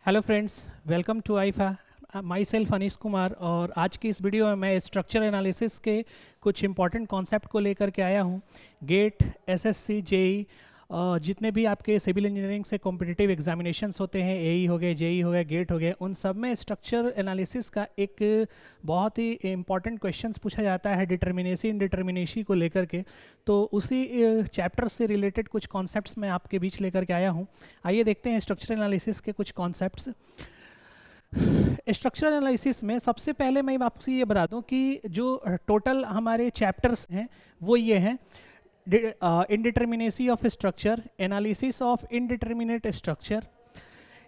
Hello friends, welcome to IIFA. Myself Anish Kumar. और आज की इस वीडियो में मैं स्ट्रक्चर एनालिसिस के कुछ इंपॉर्टेंट कॉन्सेप्ट को लेकर के आया हूँ। गेट, एसएससी, जेई, जितने भी आपके सिविल इंजीनियरिंग से कॉम्पिटिटिव एग्जामिनेशंस होते हैं, एई हो गए, जेई हो गए, गेट हो गए, उन सब में स्ट्रक्चर एनालिसिस का एक बहुत ही इंपॉर्टेंट क्वेश्चंस पूछा जाता है डिटर्मिनेसी इनडिटर्मिनेसी को लेकर के। तो उसी चैप्टर से रिलेटेड कुछ कॉन्सेप्ट्स मैं आपके बीच लेकर के आया हूँ। आइए देखते हैं स्ट्रक्चर एनालिसिस के कुछ कॉन्सेप्ट्स। स्ट्रक्चरल एनालिसिस में सबसे पहले मैं आपसे ये बता दूं कि जो टोटल हमारे चैप्टर्स हैं वो ये हैं: indeterminacy of structure, analysis of indeterminate structure.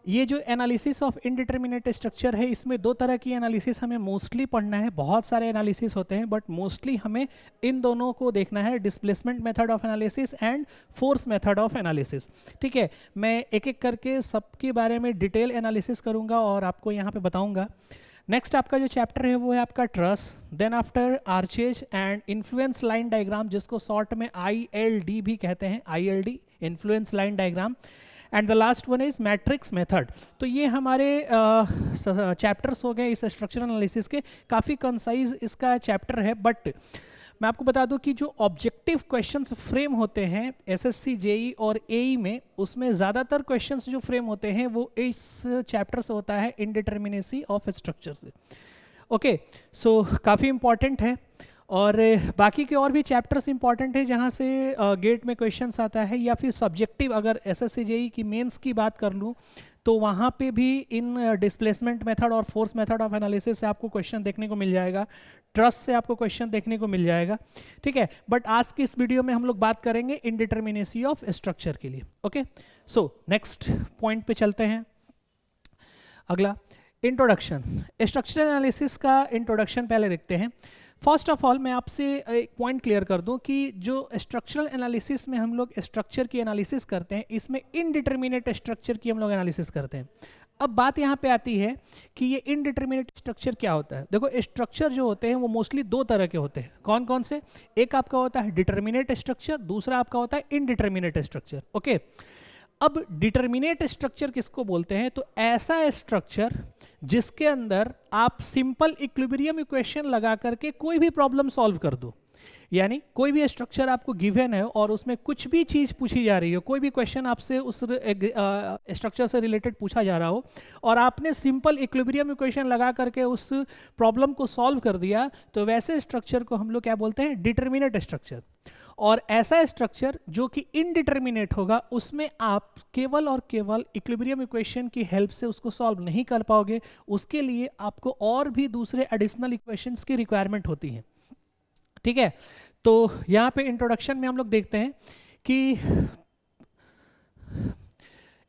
ये जो एनालिसिस ऑफ इनडिटर्मिनेट स्ट्रक्चर है, इसमें दो तरह की एनालिसिस हमें मोस्टली पढ़ना है। बहुत सारे एनालिसिस होते हैं बट मोस्टली हमें इन दोनों को देखना है, displacement method of analysis and force method of analysis. ठीक है, मैं एक एक करके सबके बारे में डिटेल एनालिसिस करूंगा और आपको यहाँ पे बताऊंगा। नेक्स्ट आपका जो चैप्टर है वो है आपका truss, then after arches and influence line diagram, जिसको शॉर्ट में ILD भी कहते हैं, ILD, influence line diagram. And the last one is matrix method. तो ये हमारे चैप्टर्स हो गए इस स्ट्रक्चर एनालिसिस के। काफ़ी कंसाइज इसका चैप्टर है, बट मैं आपको बता दूं कि जो ऑब्जेक्टिव क्वेश्चंस फ्रेम होते हैं एसएससी, जेई और एई में, उसमें ज़्यादातर क्वेश्चंस जो फ्रेम होते हैं वो इस चैप्टर से होता है, इनडिटर्मिनेसी ऑफ स्ट्रक्चर से। ओके, सो काफ़ी इंपॉर्टेंट है। और बाकी के और भी चैप्टर्स इंपॉर्टेंट है जहाँ से गेट में क्वेश्चंस आता है, या फिर सब्जेक्टिव अगर एसएससी जेई की मेंस की बात कर लूँ तो वहाँ पे भी इन डिस्प्लेसमेंट मेथड और फोर्स मेथड ऑफ एनालिसिस से आपको क्वेश्चन देखने को मिल जाएगा, ट्रस्ट से आपको क्वेश्चन देखने को मिल जाएगा। ठीक है, बट आज की इस वीडियो में हम लोग बात करेंगे इनडिटर्मिनेसी ऑफ स्ट्रक्चर के लिए। ओके, सो नेक्स्ट पॉइंट पे चलते हैं। अगला, इंट्रोडक्शन। स्ट्रक्चर एनालिसिस का इंट्रोडक्शन पहले देखते हैं। फर्स्ट ऑफ ऑल मैं आपसे एक पॉइंट क्लियर कर दूं कि जो स्ट्रक्चरल एनालिसिस में हम लोग स्ट्रक्चर की एनालिसिस करते हैं, इसमें इनडिटर्मिनेट स्ट्रक्चर की हम लोग एनालिसिस करते हैं। अब बात यहाँ पे आती है कि ये इनडिटर्मिनेट स्ट्रक्चर क्या होता है। देखो, स्ट्रक्चर जो होते हैं वो मोस्टली दो तरह के होते हैं। कौन कौन से? एक आपका होता है डिटर्मिनेट स्ट्रक्चर, दूसरा आपका होता है इनडिटर्मिनेट स्ट्रक्चर। ओके, अब डिटर्मिनेट स्ट्रक्चर किसको बोलते हैं? तो ऐसा स्ट्रक्चर जिसके अंदर आप सिंपल इक्विलिब्रियम इक्वेशन लगा करके कोई भी प्रॉब्लम सॉल्व कर दो। यानी कोई भी स्ट्रक्चर आपको गिवन है और उसमें कुछ भी चीज़ पूछी जा रही हो, कोई भी क्वेश्चन आपसे उस स्ट्रक्चर से रिलेटेड पूछा जा रहा हो और आपने सिंपल इक्विलिब्रियम इक्वेशन लगा करके उस प्रॉब्लम को सॉल्व कर दिया, तो वैसे स्ट्रक्चर को हम लोग क्या बोलते हैं? Determinate structure. और ऐसा स्ट्रक्चर जो कि इनडिटर्मिनेट होगा, उसमें आप केवल और केवल इक्विलिब्रियम इक्वेशन की हेल्प से उसको सॉल्व नहीं कर पाओगे, उसके लिए आपको और भी दूसरे एडिशनल इक्वेशंस की रिक्वायरमेंट होती है। ठीक है, तो यहाँ पे इंट्रोडक्शन में हम लोग देखते हैं कि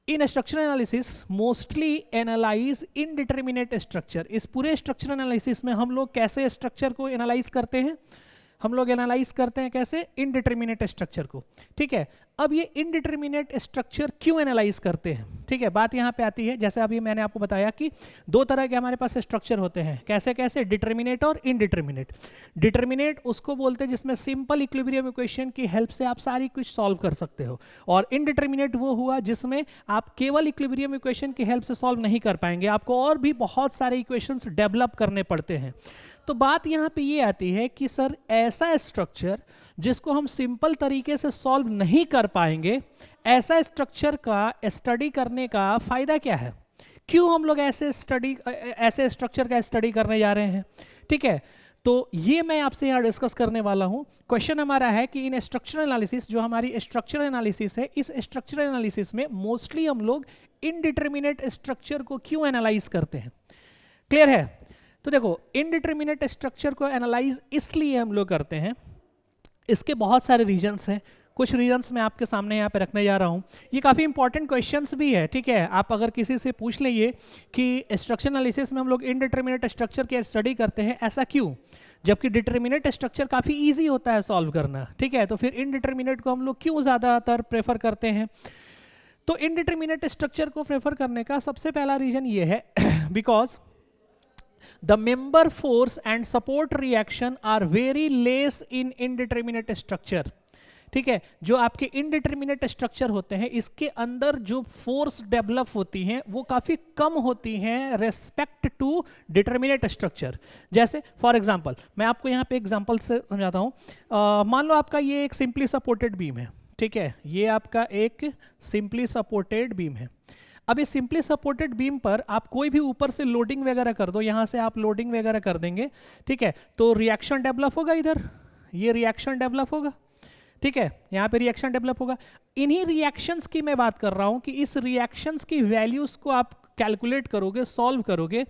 इन structure analysis mostly analyse indeterminate structure. इस पूरे स्ट्रक्चर एनालिसिस में हम लोग कैसे स्ट्रक्चर को एनालाइज करते हैं? हम लोग एनालाइज करते हैं कैसे? इनडिटर्मिनेट स्ट्रक्चर को। ठीक है, अब ये इनडिटर्मिनेट स्ट्रक्चर क्यों एनालाइज करते हैं? ठीक है, बात यहाँ पे आती है, जैसे अभी मैंने आपको बताया कि दो तरह के हमारे पास स्ट्रक्चर होते हैं। कैसे कैसे? डिटर्मिनेट और इनडिटर्मिनेट। डिटर्मिनेट उसको बोलते हैं जिसमें सिंपल इक्विलिब्रियम इक्वेशन की हेल्प से आप सारी कुछ सॉल्व कर सकते हो, और इनडिटर्मिनेट वो हुआ जिसमें आप केवल इक्विलिब्रियम इक्वेशन की हेल्प से सॉल्व नहीं कर पाएंगे, आपको और भी बहुत सारे इक्वेशंस डेवलप करने पड़ते हैं। तो बात यहाँ पे ये आती है कि सर, ऐसा स्ट्रक्चर जिसको हम सिंपल तरीके से सॉल्व नहीं कर पाएंगे, ऐसा स्ट्रक्चर का स्टडी करने का फायदा क्या है? क्यों हम लोग ऐसे स्ट्रक्चर का स्टडी करने जा रहे हैं? ठीक है, तो ये मैं आपसे यहाँ डिस्कस करने वाला हूँ। क्वेश्चन हमारा है कि इन स्ट्रक्चर एनालिसिस, जो हमारी स्ट्रक्चर एनालिसिस है, इस स्ट्रक्चर एनालिसिस में मोस्टली हम लोग इनडिटर्मिनेट स्ट्रक्चर को क्यों एनालाइज करते हैं? क्लियर है? तो देखो, इनडिटर्मिनेट स्ट्रक्चर को एनालाइज इसलिए हम लोग करते हैं, इसके बहुत सारे रीजंस हैं। कुछ रीजंस मैं आपके सामने यहाँ पे रखने जा रहा हूँ। ये काफ़ी इंपॉर्टेंट क्वेश्चंस भी है। ठीक है, आप अगर किसी से पूछ लेंगे कि स्ट्रक्चर एनालिसिस में हम लोग इनडिटर्मिनेट स्ट्रक्चर की स्टडी करते हैं, ऐसा क्यों, जबकि डिटर्मिनेट स्ट्रक्चर काफ़ी ईजी होता है सॉल्व करना। ठीक है, तो फिर इनडिटर्मिनेट को हम लोग क्यों ज़्यादातर प्रेफर करते हैं? तो इनडिटर्मिनेट स्ट्रक्चर को प्रेफर करने का सबसे पहला रीजन ये है because the member force and support reaction are very less in indeterminate structure. ठीक है, जो आपके इनडिटर्मिनेट स्ट्रक्चर होते हैं इसके अंदर जो फोर्स डेवलप होती हैं वो काफी कम होती हैं रेस्पेक्ट टू डिटर्मिनेट स्ट्रक्चर। जैसे फॉर एग्जांपल मैं आपको यहाँ पे एग्जांपल से समझाता हूँ। मान लो आपका ये एक सिंपली सपोर्टेड बीम है, ठीक है, ये आपका एक सिंपली सपोर्टेड बीम है। अब इस सिंपली सपोर्टेड बीम पर आप कोई भी ऊपर से लोडिंग वगैरह कर दो, यहां से आप लोडिंग वगैरह कर देंगे, ठीक है, तो रिएक्शन डेवलप होगा, इधर ये रिएक्शन डेवलप होगा, ठीक है, यहाँ पे रिएक्शन डेवलप होगा। इन्हीं रिएक्शंस की मैं बात कर रहा हूं कि इस रिएक्शंस की वैल्यूज को आप कैलकुलेट करोगे, सॉल्व करोगे,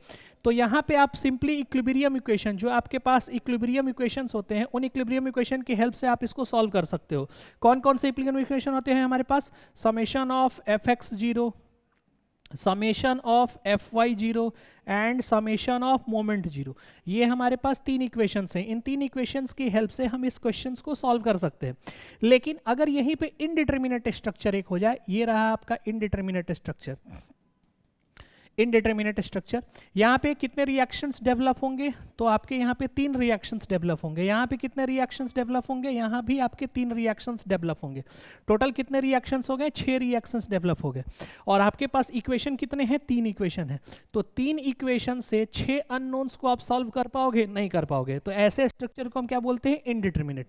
तो यहाँ पे आप सिंपली इक्विलिब्रियम इक्वेशन, जो आपके पास इक्विलिब्रियम इक्वेशंस होते हैं, उन इक्विलिब्रियम इक्वेशन की हेल्प से आप इसको सॉल्व कर सकते हो। कौन कौन से इक्विलिब्रियम इक्वेशन होते हैं हमारे पास? Summation of fx0, summation of fy0 and summation of moment 0। ये हमारे पास तीन इक्वेशंस हैं। इन तीन इक्वेशंस की हेल्प से हम इस क्वेश्चंस को सॉल्व कर सकते हैं। लेकिन अगर यहीं पे इनडिटर्मिनेट स्ट्रक्चर एक हो जाए, ये रहा आपका इनडिटर्मिनेट स्ट्रक्चर, इनडिटर्मिनेट स्ट्रक्चर, यहाँ पे कितने रिएक्शंस डेवलप होंगे? तो आपके यहाँ पे 3 रिएक्शंस डेवलप होंगे। यहाँ पे कितने रिएक्शंस डेवलप होंगे? यहाँ भी आपके 3 रिएक्शंस डेवलप होंगे। टोटल कितने रिएक्शंस हो गए? 6 रिएक्शंस डेवलप हो गए। और आपके पास इक्वेशन कितने हैं? 3 इक्वेशन है। तो 3 इक्वेशन से 6 अननोन्स को आप सॉल्व कर पाओगे? नहीं कर पाओगे। तो ऐसे स्ट्रक्चर को हम क्या बोलते हैं? इनडिटर्मिनेट।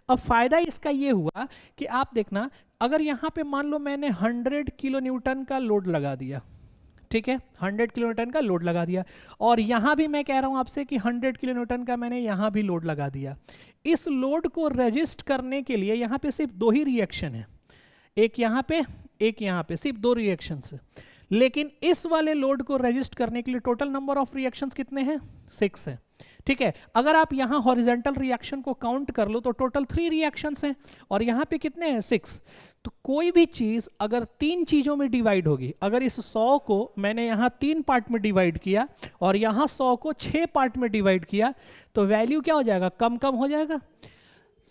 अब फायदा इसका ये हुआ कि आप देखना, अगर यहाँ पे मान लो मैंने 100 किलो न्यूटन का लोड लगा दिया, ठीक है, 100 किलो न्यूटन का लोड लगा दिया, और यहां भी मैं कह रहा हूं आपसे कि 100 किलो न्यूटन का मैंने यहां भी लोड लगा दिया। इस लोड को रेजिस्ट करने के लिए यहां पे सिर्फ 2 ही रिएक्शन है, एक यहां पे, एक यहां पे, सिर्फ 2 रिएक्शंस है। लेकिन इस वाले लोड को रेजिस्ट करने के लिए टोटल नंबर ऑफ रिएक्शंस कितने हैं? 6 है, ठीक है। अगर आप यहां हॉरिजॉन्टल रिएक्शन को काउंट कर लो तो टोटल 3 रिएक्शंस हैं, और यहां पे कितने हैं? 6। तो कोई भी चीज अगर 3 चीजों में डिवाइड होगी, अगर इस 100 को मैंने यहां 3 पार्ट में डिवाइड किया और यहां 100 को 6 पार्ट में डिवाइड किया, तो वैल्यू क्या हो जाएगा? कम कम हो जाएगा,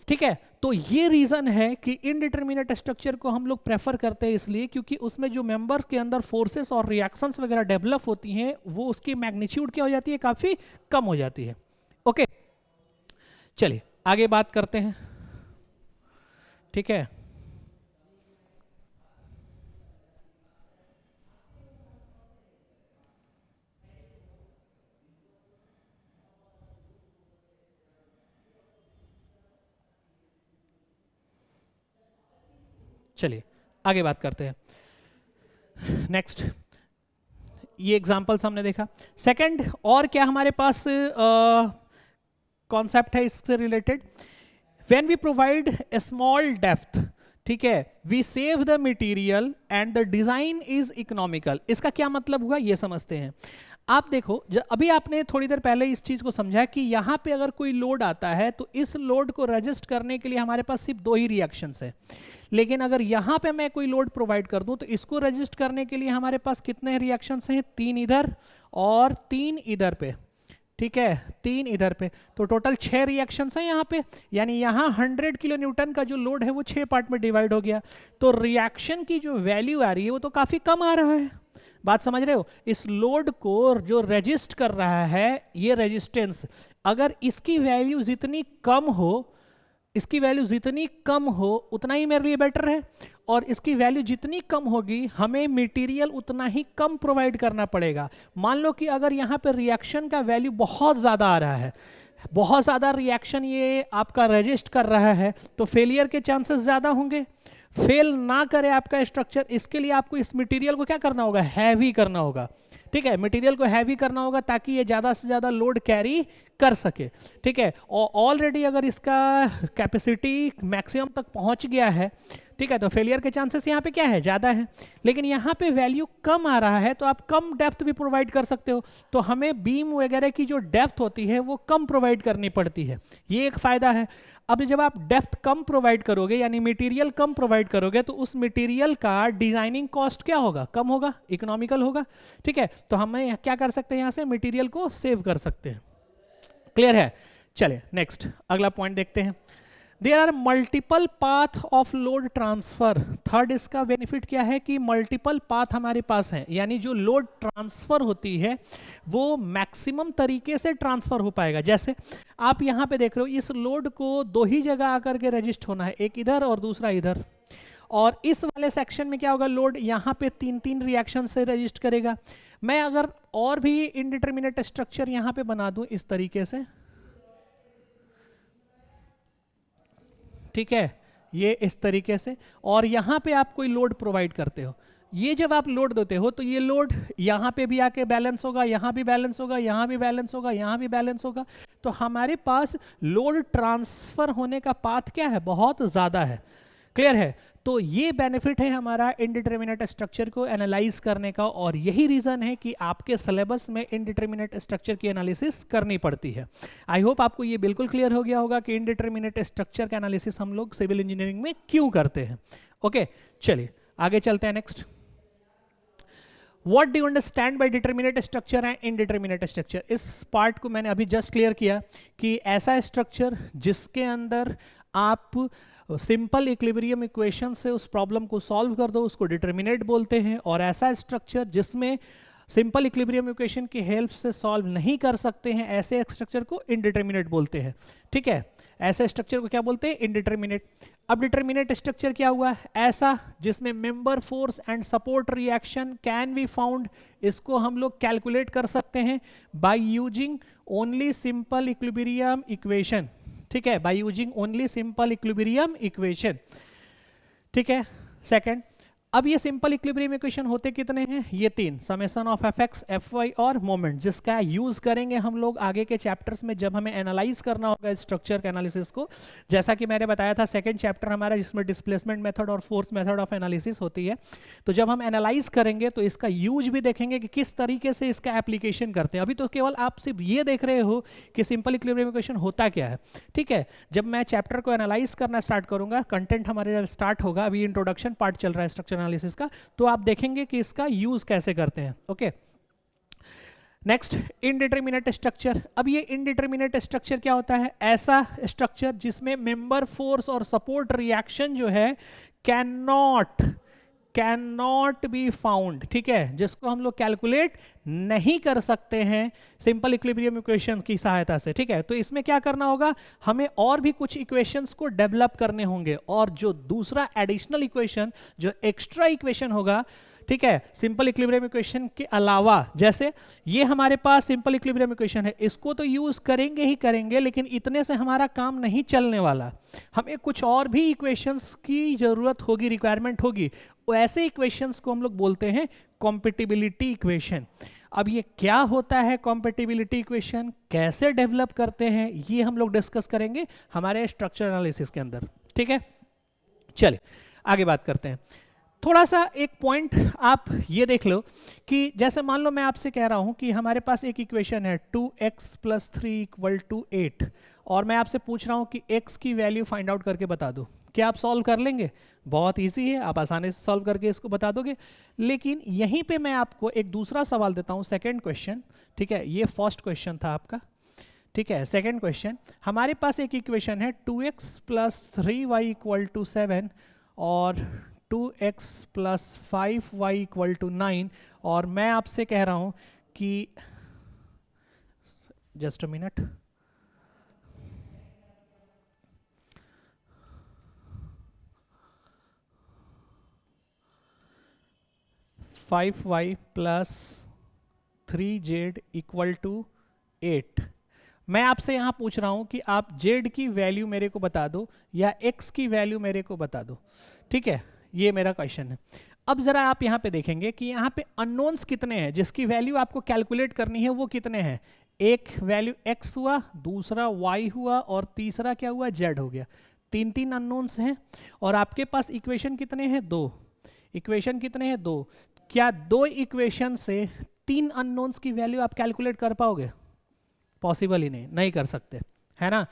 ठीक है। तो ये रीजन है कि इनडिटर्मिनेट स्ट्रक्चर को हम लोग प्रेफर करते हैं, इसलिए क्योंकि उसमें जो मेंबर के अंदर फोर्सेस और रिएक्शंस वगैरह डेवलप होती हैं वो उसकी मैग्नीट्यूड क्या हो जाती है? काफी कम हो जाती है। ओके, चलिए आगे बात करते हैं, ठीक है। चलिए आगे बात करते हैं। नेक्स्ट, ये एग्जांपल्स हमने देखा। सेकंड, और क्या हमारे पास कॉन्सेप्ट है इससे related? When we provide a small depth, ठीक है, we save the material and the design is economical. इसका क्या मतलब हुआ ये समझते हैं। आप देखो, अभी आपने थोड़ी देर पहले इस चीज को समझा कि यहां पे अगर कोई लोड आता है तो इस लोड को रजिस्ट करने के लिए हमारे पास सिर्फ 2 ही रिएक्शंस है। लेकिन अगर यहां पे मैं कोई लोड प्रोवाइड कर दूं तो इसको रजिस्ट करने के लिए हमारे पास कितने रिएक्शंस हैं? 3 इधर और 3 इधर पे, ठीक है, 3 इधर पे, तो टोटल 6 रिएक्शंस हैं यहाँ पे। यानी यहाँ 100 किलो न्यूटन का जो लोड है वो 6 पार्ट में डिवाइड हो गया। तो रिएक्शन की जो वैल्यू आ रही है वो तो काफी कम आ रहा है। बात समझ रहे हो? इस लोड को जो रेजिस्ट कर रहा है, ये रेजिस्टेंस, अगर इसकी वैल्यू जितनी कम हो, इसकी वैल्यू जितनी कम हो उतना ही मेरे लिए बेटर है, और इसकी वैल्यू जितनी कम होगी हमें मटेरियल उतना ही कम प्रोवाइड करना पड़ेगा। मान लो कि अगर यहाँ पे रिएक्शन का वैल्यू बहुत ज़्यादा आ रहा है, बहुत ज़्यादा रिएक्शन ये आपका रेजिस्ट कर रहा है, तो फेलियर के चांसेस ज़्यादा होंगे। फेल ना करे आपका स्ट्रक्चर, इसके लिए आपको इस मटेरियल को क्या करना होगा? हैवी करना होगा, ठीक है, मटेरियल को हैवी करना होगा ताकि ये ज़्यादा से ज़्यादा लोड कैरी कर सके, ठीक है। और ऑलरेडी अगर इसका कैपेसिटी मैक्सिमम तक पहुंच गया है, ठीक है, तो फेलियर के चांसेस यहाँ पे क्या है? ज़्यादा है। लेकिन यहाँ पे वैल्यू कम आ रहा है तो आप कम डेप्थ भी प्रोवाइड कर सकते हो, तो हमें बीम वगैरह की जो डेप्थ होती है वो कम प्रोवाइड करनी पड़ती है, ये एक फ़ायदा है। अब जब आप डेप्थ कम प्रोवाइड करोगे, यानी मटेरियल कम प्रोवाइड करोगे, तो उस मटेरियल का डिजाइनिंग कॉस्ट क्या होगा? कम होगा, इकोनॉमिकल होगा, ठीक है। तो हमें क्या कर सकते हैं? यहाँ से मटेरियल को सेव कर सकते हैं। क्लियर है? चलिए नेक्स्ट, अगला पॉइंट देखते हैं। There are multiple path of load transfer. Third इसका बेनिफिट क्या है कि मल्टीपल पाथ हमारे पास है, यानी जो लोड ट्रांसफर होती है वो मैक्सिमम तरीके से ट्रांसफर हो पाएगा। जैसे आप यहाँ पे देख रहे हो, इस लोड को दो ही जगह आकर के रजिस्ट होना है, एक इधर और दूसरा इधर, और इस वाले सेक्शन में क्या होगा, लोड यहाँ पे तीन तीन रिएक्शन से रजिस्ट करेगा। मैं अगर और भी इनडिटर्मिनेट स्ट्रक्चर यहाँ पे बना दूं इस तरीके से, ठीक है, ये इस तरीके से, और यहाँ पे आप कोई लोड प्रोवाइड करते हो, ये जब आप लोड देते हो तो ये लोड यहाँ पे भी आके बैलेंस होगा, यहाँ भी बैलेंस होगा, यहाँ भी बैलेंस होगा, यहाँ भी बैलेंस होगा, तो हमारे पास लोड ट्रांसफर होने का पाथ क्या है, बहुत ज़्यादा है। क्लियर है? तो ये बेनिफिट है हमारा इनडिटर्मिनेट स्ट्रक्चर को एनालाइज करने का, और यही रीजन है कि आपके सिलेबस में इनडिटर्मिनेट स्ट्रक्चर की एनालिसिस करनी पड़ती है। आई होप आपको ये बिल्कुल क्लियर हो गया होगा कि इनडिटर्मिनेट स्ट्रक्चर का एनालिसिस हम लोग सिविल इंजीनियरिंग में क्यों करते हैं। ओके, चलिए आगे चलते हैं। Next, What do you understand by determinate structure and indeterminate structure? इस पार्ट को मैंने अभी जस्ट क्लियर किया कि ऐसा स्ट्रक्चर जिसके अंदर आप सिंपल इक्विलिब्रियम इक्वेशन से उस प्रॉब्लम को सॉल्व कर दो, उसको डिटर्मिनेट बोलते हैं, और ऐसा स्ट्रक्चर जिसमें सिंपल इक्विलिब्रियम इक्वेशन की हेल्प से सॉल्व नहीं कर सकते हैं, ऐसे स्ट्रक्चर को इनडिटर्मिनेट बोलते हैं। ठीक है, ऐसे स्ट्रक्चर को क्या बोलते हैं, इनडिटर्मिनेट। अब डिटर्मिनेट स्ट्रक्चर क्या हुआ, ऐसा जिसमें member force and support reaction can be found, इसको हम लोग कैलकुलेट कर सकते हैं by using only simple equilibrium equation. ठीक है, by using only simple equilibrium equation. ठीक है, सेकंड, अब ये सिंपल इक्विलिब्रियम इक्वेशन होते कितने हैं, ये तीन, summation of F X, F Y और मोमेंट, जिसका यूज करेंगे हम लोग आगे के चैप्टर्स में जब हमें एनालाइज करना होगा स्ट्रक्चर के एनालिसिस को। जैसा कि मैंने बताया था, सेकंड चैप्टर हमारा जिसमें डिस्प्लेसमेंट मेथड और फोर्स मेथड ऑफ एनालिसिस होती है, तो जब हम एनालाइज करेंगे तो इसका यूज भी देखेंगे कि किस तरीके से इसका एप्लीकेशन करते हैं। अभी तो केवल आप सिर्फ ये देख रहे हो कि सिंपल इक्विलिब्रियम इक्वेशन होता क्या है। ठीक है, जब मैं चैप्टर को एनालाइज करना स्टार्ट करूंगा, कंटेंट हमारे जब स्टार्ट होगा, अभी इंट्रोडक्शन पार्ट चल रहा है स्ट्रक्चर एनालिसिस का, तो आप देखेंगे कि इसका यूज कैसे करते हैं। Okay, next, indeterminate structure. अब ये इनडिटर्मिनेट स्ट्रक्चर क्या होता है, ऐसा स्ट्रक्चर जिसमें मेंबर फोर्स और सपोर्ट रिएक्शन जो है कैन नॉट बी फाउंड। ठीक है, जिसको हम लोग कैलकुलेट नहीं कर सकते हैं सिंपल इक्विलिब्रियम इक्वेशन की सहायता से। ठीक है, तो इसमें क्या करना होगा, हमें और भी कुछ इक्वेशंस को डेवलप करने होंगे, और जो दूसरा एडिशनल इक्वेशन, जो एक्स्ट्रा इक्वेशन होगा, ठीक है, सिंपल इक्विलिब्रियम इक्वेशन के अलावा, जैसे ये हमारे पास सिंपल इक्विलिब्रियम इक्वेशन है, इसको तो यूज करेंगे ही करेंगे, लेकिन इतने से हमारा काम नहीं चलने वाला, हमें कुछ और भी इक्वेशंस की जरूरत होगी, रिक्वायरमेंट होगी। ऐसे इक्वेशंस को हम लोग बोलते हैं कॉम्पेटिबिलिटी इक्वेशन। अब ये क्या होता है कॉम्पेटिबिलिटी इक्वेशन, कैसे डेवलप करते हैं, ये हम लोग डिस्कस करेंगे हमारे स्ट्रक्चर एनालिसिस के अंदर। ठीक है, चलिए आगे बात करते हैं। थोड़ा सा एक पॉइंट आप ये देख लो कि जैसे मान लो मैं आपसे कह रहा हूं कि हमारे पास एक इक्वेशन है 2x + 3 = 8, और मैं आपसे पूछ रहा हूं कि x की वैल्यू फाइंड आउट करके बता दो, क्या आप सॉल्व कर लेंगे? बहुत इजी है, आप आसानी से सॉल्व करके इसको बता दोगे। लेकिन यहीं पे मैं आपको एक दूसरा सवाल देता हूं, सेकंड क्वेश्चन। ठीक है, ये फर्स्ट क्वेश्चन था आपका। ठीक है, सेकंड क्वेश्चन, हमारे पास एक इक्वेशन है 2x + 3y = 7 और 2x + 5y = 9, और मैं आपसे कह रहा हूं कि just a minute, y + 3z = 8। मैं आपसे यहां पूछ रहा हूं कि आप z की वैल्यू मेरे को बता दो या x की वैल्यू मेरे को बता दो। ठीक है, ये मेरा क्वेश्चन है। अब जरा आप यहाँ पे देखेंगे कि यहाँ पे अननोन्स कितने हैं, जिसकी वैल्यू आपको कैलकुलेट करनी है, वो कितने हैं। एक वैल्यू x हुआ, दूसरा y हुआ, और तीसरा क्या हुआ, z हो गया। तीन तीन अननोन्स हैं, और आपके पास इक्वेशन कितने हैं, दो। इक्वेशन कितने हैं, दो। क्या दो इक्वेशन से तीन अननोन्स की वैल्यू आप कैलकुलेट कर पाओगे? पॉसिबल ही नहीं कर सकते, है ना।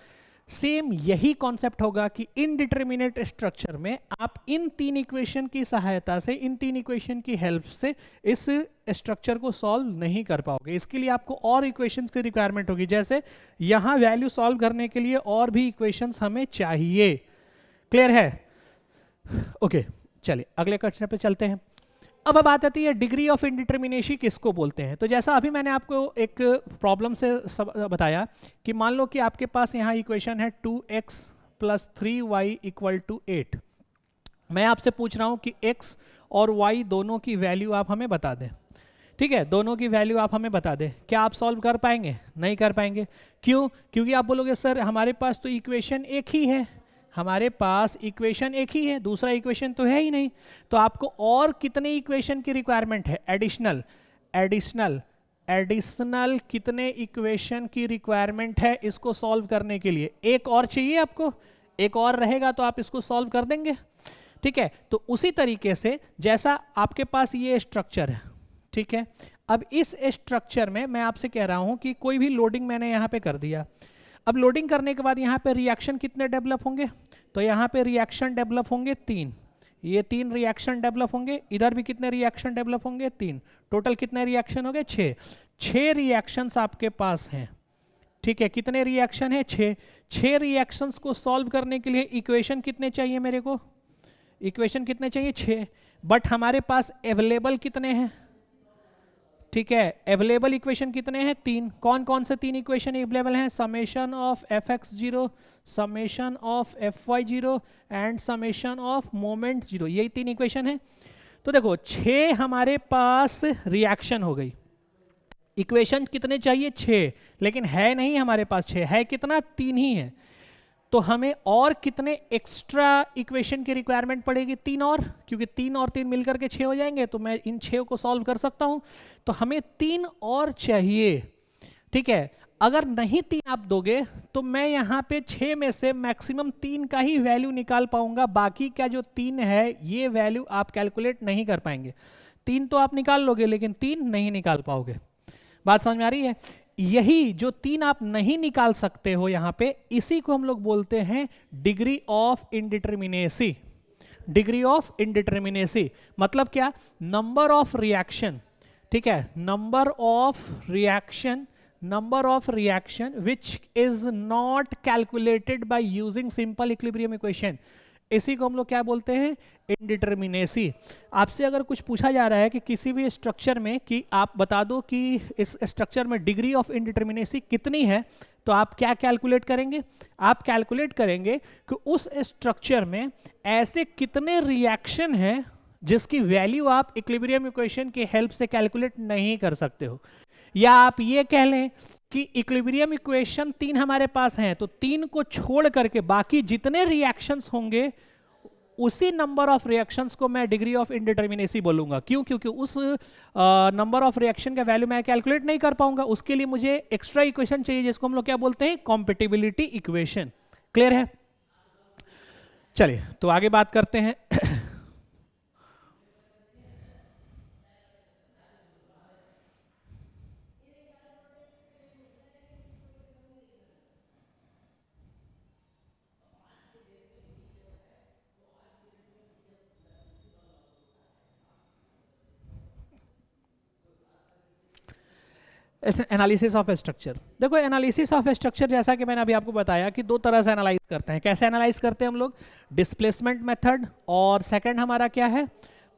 सेम यही कॉन्सेप्ट होगा कि इनडिटरमिनेट स्ट्रक्चर में आप इन तीन इक्वेशन की सहायता से, इन तीन इक्वेशन की हेल्प से इस स्ट्रक्चर को सॉल्व नहीं कर पाओगे। इसके लिए आपको और इक्वेशंस की रिक्वायरमेंट होगी, जैसे यहाँ वैल्यू सॉल्व करने के लिए और भी इक्वेशंस हमें चाहिए। क्लियर है? ओके, चलिए अगले क्वेश्चन पे चलते हैं। अब बात आती है डिग्री ऑफ इनडिटरमिनेसी किसको बोलते हैं। तो जैसा अभी मैंने आपको एक प्रॉब्लम से बताया कि मान लो कि आपके पास यहाँ इक्वेशन है 2x + 3y = 8। मैं आपसे पूछ रहा हूँ कि x और y दोनों की वैल्यू आप हमें बता दें। ठीक है, दोनों की वैल्यू आप हमें बता दें। क्या आप सॉल्व कर पाएंगे? नहीं कर पाएंगे। क्यों? क्योंकि आप बोलोगे सर हमारे पास तो इक्वेशन एक ही है, हमारे पास इक्वेशन एक ही है, दूसरा इक्वेशन तो है ही नहीं। तो आपको और कितने इक्वेशन की रिक्वायरमेंट है? एडिशनल एडिशनल एडिशनल कितने इक्वेशन की रिक्वायरमेंट है इसको सॉल्व करने के लिए? एक और चाहिए आपको, एक और रहेगा तो आप इसको सॉल्व कर देंगे। ठीक है, तो उसी तरीके से जैसा आपके पास ये स्ट्रक्चर है, ठीक है, अब इस स्ट्रक्चर में मैं आपसे कह रहा हूं कि कोई भी लोडिंग मैंने यहां पे कर दिया। अब लोडिंग करने के बाद यहाँ पे रिएक्शन कितने डेवलप होंगे? तो यहाँ पे रिएक्शन डेवलप होंगे 3, ये 3 रिएक्शन डेवलप होंगे। इधर भी कितने रिएक्शन डेवलप होंगे? 3। टोटल कितने रिएक्शन हो गए? 6 रिएक्शंस आपके पास हैं। ठीक है, कितने रिएक्शन है? 6 रिएक्शंस को सॉल्व करने के लिए इक्वेशन कितने चाहिए मेरे को? इक्वेशन कितने चाहिए? 6। बट हमारे पास अवेलेबल कितने हैं? ठीक है, अवेलेबल इक्वेशन कितने हैं? 3। कौन कौन से 3 इक्वेशन अवेलेबल हैं? Summation of fx0, summation of fy0 and summation of moment 0, यही 3 इक्वेशन है। तो देखो 6 हमारे पास रिएक्शन हो गई। इक्वेशन कितने चाहिए? 6, लेकिन है नहीं हमारे पास 6, है कितना? 3 ही है। तो हमें और कितने एक्स्ट्रा इक्वेशन की रिक्वायरमेंट पड़ेगी? 3 और, क्योंकि 3 और 3 मिलकर के 6 हो जाएंगे, तो मैं इन 6 को सॉल्व कर सकता हूं। तो हमें 3 और चाहिए। ठीक है, अगर नहीं 3 आप दोगे तो मैं यहाँ पे 6 में से मैक्सिमम 3 का ही वैल्यू निकाल पाऊंगा, बाकी का जो 3 है ये वैल्यू आप कैलकुलेट नहीं कर पाएंगे। 3 तो आप निकाल लोगे लेकिन 3 नहीं निकाल पाओगे। बात समझ में आ रही है? यही जो 3 आप नहीं निकाल सकते हो यहाँ पे, इसी को हम लोग बोलते हैं डिग्री ऑफ इनडिटरमिनेसी। डिग्री ऑफ इनडिटरमिनेसी मतलब क्या? Number of reaction. ठीक है, number of reaction which is not calculated by using simple equilibrium equation, इसी को हम लोग क्या बोलते हैं? इनडिटरमिनेसी। आपसे अगर कुछ पूछा जा रहा है कि किसी भी स्ट्रक्चर में कि आप बता दो कि इस स्ट्रक्चर में डिग्री ऑफ इनडिटरमिनेसी कितनी है, तो आप क्या कैलकुलेट करेंगे? आप कैलकुलेट करेंगे कि उस स्ट्रक्चर में ऐसे कितने रिएक्शन हैं जिसकी वैल्यू आप इक्विलिब्रियम इक्वेशन की हेल्प से कैलकुलेट नहीं कर सकते हो। या आप ये कह लें कि इक्विलिब्रियम इक्वेशन 3 हमारे पास हैं, तो 3 को छोड़ करके बाकी जितने रिएक्शंस होंगे उसी नंबर ऑफ रिएक्शंस को मैं डिग्री ऑफ इनडिटरमिनेसी बोलूंगा। क्यों? क्योंकि उस नंबर ऑफ रिएक्शन का वैल्यू मैं कैलकुलेट नहीं कर पाऊंगा, उसके लिए मुझे एक्स्ट्रा इक्वेशन चाहिए जिसको हम लोग क्या बोलते हैं? Compatibility equation. क्लियर है? चलिए तो आगे बात करते हैं। Analysis of structure. देखो एनालिसिस ऑफ स्ट्रक्चर जैसा कि मैंने अभी आपको बताया कि 2 तरह से एनालाइज करते हैं। कैसे एनालाइज करते हैं हम लोग? डिस्प्लेसमेंट मेथड, और सेकंड हमारा क्या है?